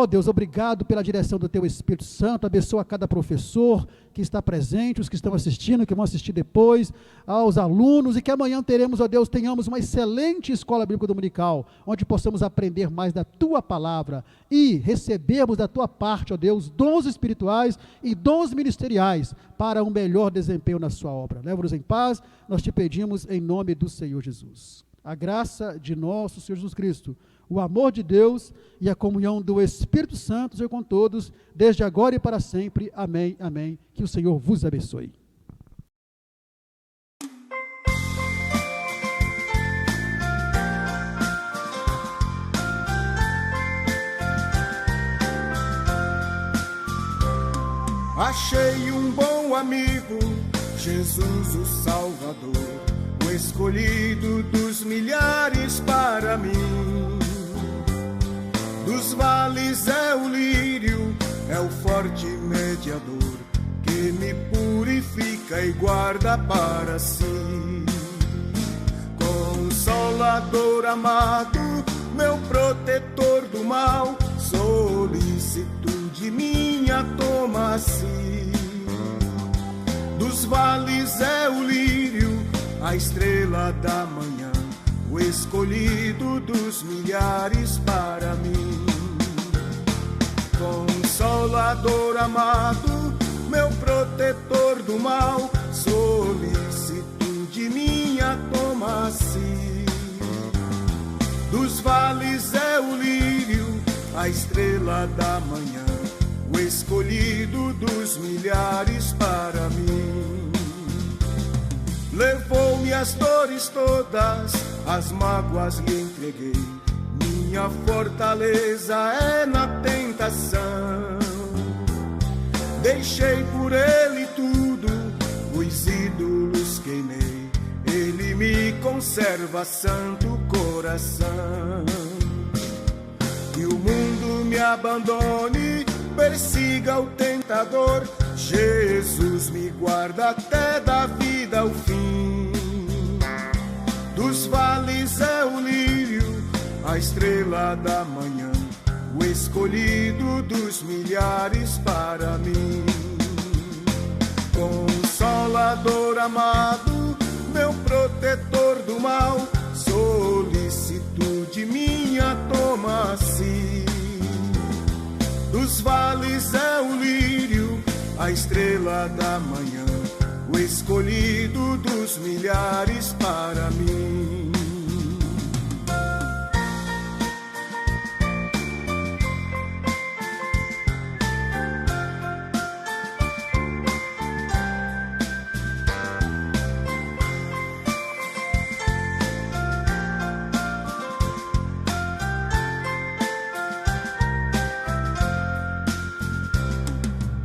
Deus, obrigado pela direção do teu Espírito Santo, abençoa cada professor que está presente, os que estão assistindo, que vão assistir depois, aos alunos, e que amanhã tenhamos uma excelente escola bíblica dominical, onde possamos aprender mais da tua palavra e recebermos da tua parte, Deus, dons espirituais e dons ministeriais para um melhor desempenho na sua obra. Leva-nos em paz, nós te pedimos em nome do Senhor Jesus. A graça de nosso Senhor Jesus Cristo, o amor de Deus e a comunhão do Espírito Santo seja com todos, desde agora e para sempre. Amém, amém. Que o Senhor vos abençoe. Achei um bom amigo, Jesus o Salvador, o escolhido dos milhares para mim. Dos vales é o lírio, é o forte mediador, que me purifica e guarda para si. Consolador amado, meu protetor do mal, solicitude minha toma-se. Dos vales é o lírio, a estrela da manhã, o escolhido dos milhares para mim. Consolador amado, meu protetor do mal, solicitude minha toma-se. Dos vales é o lírio, a estrela da manhã, o escolhido dos milhares para mim. Levou-me as dores todas, as mágoas lhe entreguei, minha fortaleza é na tentação. Deixei por ele tudo, os ídolos queimei, ele me conserva santo coração. Que o mundo me abandone, persiga o tentador, Jesus me guarda até da vida ao fim. Dos vales é o lírio, a estrela da manhã, o escolhido dos milhares para mim. Consolador amado, meu protetor do mal, solicitude minha toma-se. Dos vales é o lírio, a estrela da manhã, o escolhido dos milhares para mim.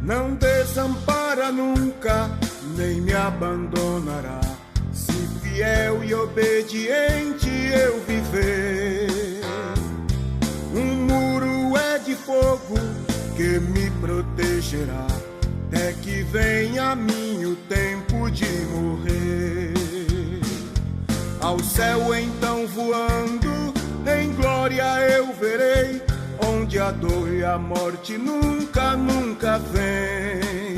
Não desampara nunca, nem me abandonará, se fiel e obediente eu viver. Um muro é de fogo que me protegerá, até que venha a mim o tempo de morrer. Ao céu então voando, em glória eu verei, onde a dor e a morte nunca, nunca vem.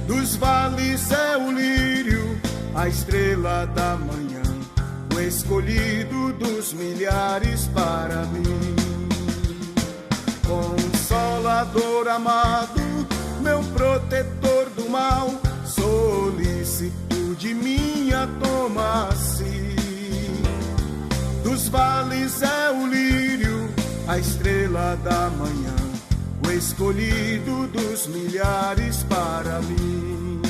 Dos vales é o lírio, a estrela da manhã, o escolhido dos milhares para mim. Consolador amado, meu protetor do mal, solicitude minha toma-se. Dos vales é o lírio, a estrela da manhã, o escolhido dos milhares para mim.